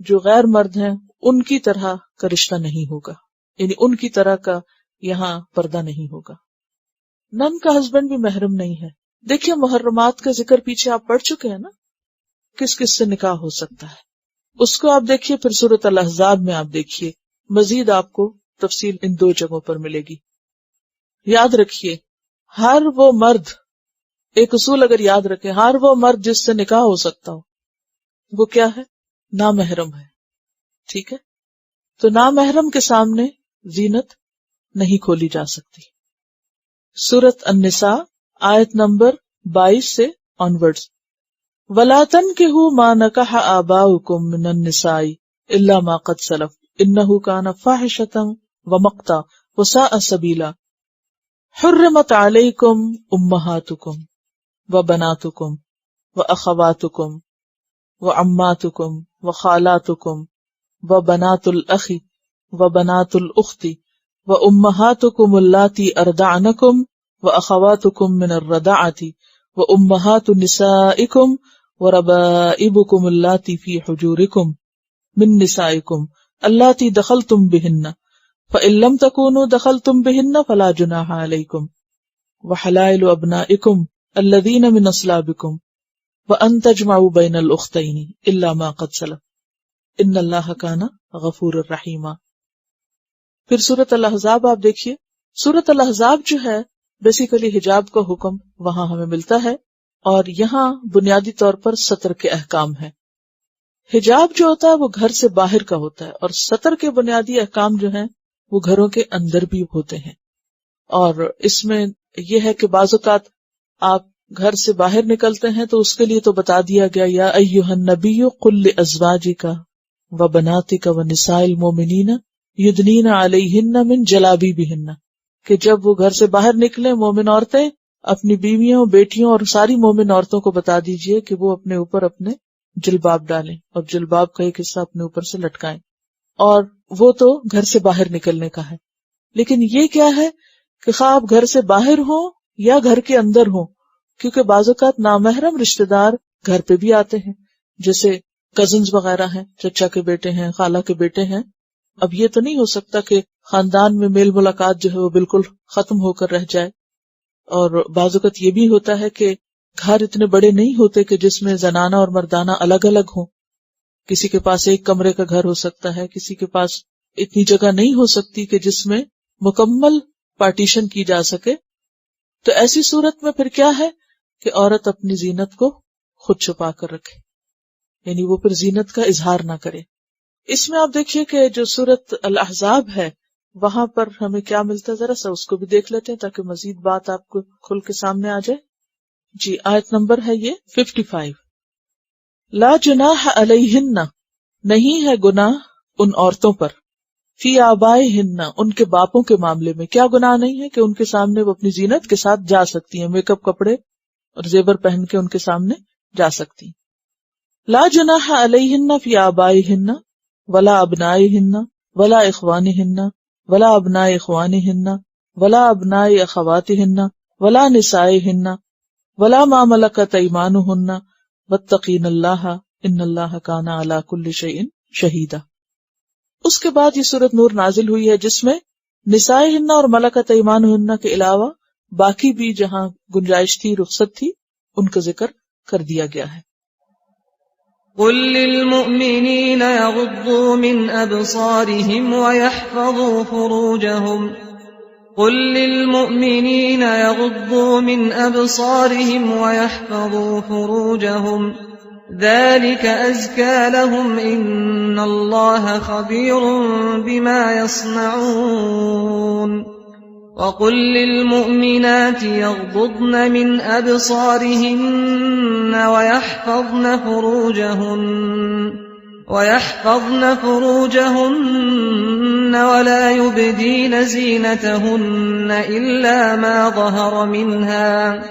جو غیر مرد ہیں ان کی طرح کا رشتہ نہیں ہوگا، یعنی ان کی طرح کا یہاں پردہ نہیں ہوگا. نن کا ہسبینڈ بھی محرم نہیں ہے. دیکھیے محرمات کا ذکر پیچھے آپ پڑھ چکے ہیں نا، کس کس سے نکاح ہو سکتا ہے، اس کو آپ دیکھیے. پھر سورۃ الاحزاب میں آپ دیکھیے مزید آپ کو تفصیل ان دو جگہوں پر ملے گی. یاد رکھیے ہر وہ مرد، ایک اصول اگر یاد رکھیں، ہر وہ مرد جس سے نکاح ہو سکتا ہو وہ کیا ہے؟ نامحرم ہے. ٹھیک ہے، تو نامحرم کے سامنے زینت نہیں کھولی جا سکتی. سورۃ النساء آیت نمبر 22 سے آنورڈز. وَلَا تَنْكِحُوا مَا نَكَحَ آبَاؤُكُم مِّنَ النِّسَاءِ إِلَّا مَا قَدْ سَلَفَ إِنَّهُ كَانَ فَاحِشَةً وَمَقْتًا وَسَاءَ سَبِيلًا. حُرِّمَتْ عَلَيْكُمْ أُمَّهَاتُكُمْ وَبَنَاتُكُمْ وَأَخَوَاتُكُمْ وَعَمَّاتُكُمْ وَخَالَاتُكُمْ وَبَنَاتُ الْأَخِ وَبَنَاتُ الْأُخْتِ وَأُمَّهَاتُكُمُ اللَّاتِي أَرْضَعْنَكُمْ وَأَخَوَاتُكُمْ مِنَ الرَّضَاعَةِ وَأُمَّهَاتُ نِسَائِكُمْ وَرَبَائِبُكُمُ اللَّاتِي فِي حُجُورِكُمْ مِن نِسَائِكُمْ اللَّاتِي دَخَلْتُمْ بِهِنَّ فَإِن لَّمْ تَكُونُوا دَخَلْتُمْ بِهِنَّ فَلَا جُنَاحَ عَلَيْكُمْ وَحَلَائِلُ أَبْنَائِكُمْ الَّذِينَ مِنْ أَصْلَابِكُمْ وَأَن تَجْمَعُوا بَيْنَ الْأُخْتَيْنِ إِلَّا مَا قَدْ سَلَفَ إِنَّ اللَّهَ كَانَ غَفُورًا رَحِيمًا. پھر سورۃ الاحزاب آپ دیکھیے. سورۃ الاحزاب جو ہے بیسیکلی حجاب کا حکم وہاں ہمیں ملتا ہے، اور یہاں بنیادی طور پر ستر کے احکام ہیں. حجاب جو ہوتا ہے وہ گھر سے باہر کا ہوتا ہے، اور ستر کے بنیادی احکام جو ہیں وہ گھروں کے اندر بھی ہوتے ہیں. اور اس میں یہ ہے کہ بعض اوقات آپ گھر سے باہر نکلتے ہیں تو اس کے لیے تو بتا دیا گیا یا ایھا النبی قل لازواجک وبناتک ونساء المؤمنین یدنین علیہن من جلابیبہن، کہ جب وہ گھر سے باہر نکلیں مومن عورتیں اپنی بیویوں، بیٹیوں اور ساری مومن عورتوں کو بتا دیجئے کہ وہ اپنے اوپر اپنے جلباب ڈالیں اور جلباب کا ایک حصہ اپنے اوپر سے لٹکائیں. اور وہ تو گھر سے باہر نکلنے کا ہے، لیکن یہ کیا ہے کہ خواہ آپ گھر سے باہر ہوں یا گھر کے اندر ہوں، کیونکہ بعض اوقات نامحرم رشتہ دار گھر پہ بھی آتے ہیں، جیسے کزنز وغیرہ ہیں، چچا کے بیٹے ہیں، خالہ کے بیٹے ہیں. اب یہ تو نہیں ہو سکتا کہ خاندان میں میل ملاقات جو ہے وہ بالکل ختم ہو کر رہ جائے. اور بعض اوقات یہ بھی ہوتا ہے کہ گھر اتنے بڑے نہیں ہوتے کہ جس میں زنانہ اور مردانہ الگ الگ ہوں. کسی کے پاس ایک کمرے کا گھر ہو سکتا ہے، کسی کے پاس اتنی جگہ نہیں ہو سکتی کہ جس میں مکمل پارٹیشن کی جا سکے. تو ایسی صورت میں پھر کیا ہے کہ عورت اپنی زینت کو خود چھپا کر رکھے، یعنی وہ پھر زینت کا اظہار نہ کرے. اس میں آپ دیکھیے کہ جو سورۃ الاحزاب ہے وہاں پر ہمیں کیا ملتا ہے، ذرا سا اس کو بھی دیکھ لیتے ہیں تاکہ مزید بات آپ کو کھل کے سامنے آ جائے. جی آیت نمبر ہے یہ 55. لا جناح علیہن، نہیں ہے گناہ ان عورتوں پر، فی آبائہن، ان کے باپوں کے معاملے میں کیا گناہ نہیں ہے کہ ان کے سامنے وہ اپنی زینت کے ساتھ جا سکتی ہیں، میک اپ کپڑے اور زیور پہن کے ان کے سامنے جا سکتی ہیں۔ لا جناح علیہن فی آبائہن ولا ابنائہن ولا اخوانہن ولا ابناء اخوانہن ولا ابناء اخواتہن ولا نسائہن ولا ما ملکت ایمانہن واتقین اللہ ان اللہ کان علی کل شیء شہیدا۔ اس کے بعد یہ سورۃ نور نازل ہوئی ہے جس میں نسائہن اور ملکت ایمانہن کے علاوہ باقی بھی جہاں گنجائش تھی، رخصت تھی، ان کا ذکر کر دیا گیا ہے۔ قل للمؤمنین یغضوا من ابصارهم ويحفظوا فروجهم قل للمؤمنین یغضوا من ابصارهم ويحفظوا فروجهم ذلك أزكى لهم إن الله خبير بما يصنعون وقل للمؤمنات يغضضن من أبصارهن ويحفظن فروجهن ولا يبدين زينتهن إلا ما ظهر منها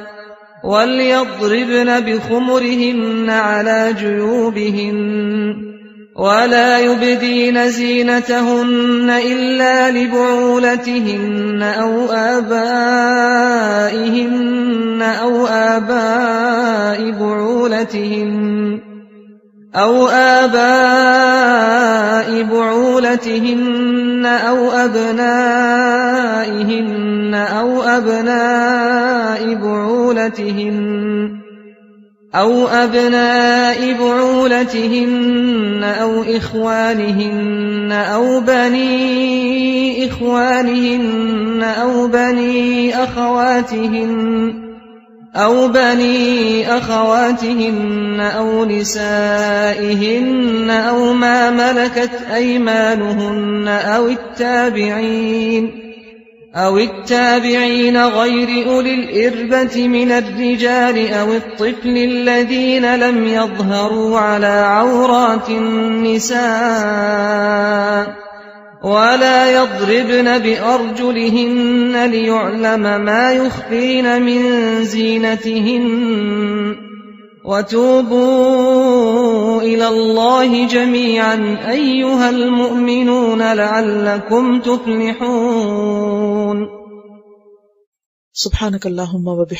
وليضربن بخمرهن على جيوبهن ولا يبدين زينتهن إلا لبعولتهن أو آبائهن أو آباء بعولتهن أو أبنائهن أو أبناء بعولتهن أو إخوانهن أو بني إخوانهن أو بني أخواتهن أو نسائهن أو ما ملكت أيمانهن أو التابعين غير أولي الإربة من الرجال أو الطفل الذين لم يظهروا على عورات النساء ولا يضربن بأرجلهن ليعلم ما يخفين من زينتهن وتوبوا إلى الله جميعا أيها المؤمنون لعلكم تفلحون۔ سبحانك اللهم وبحمدك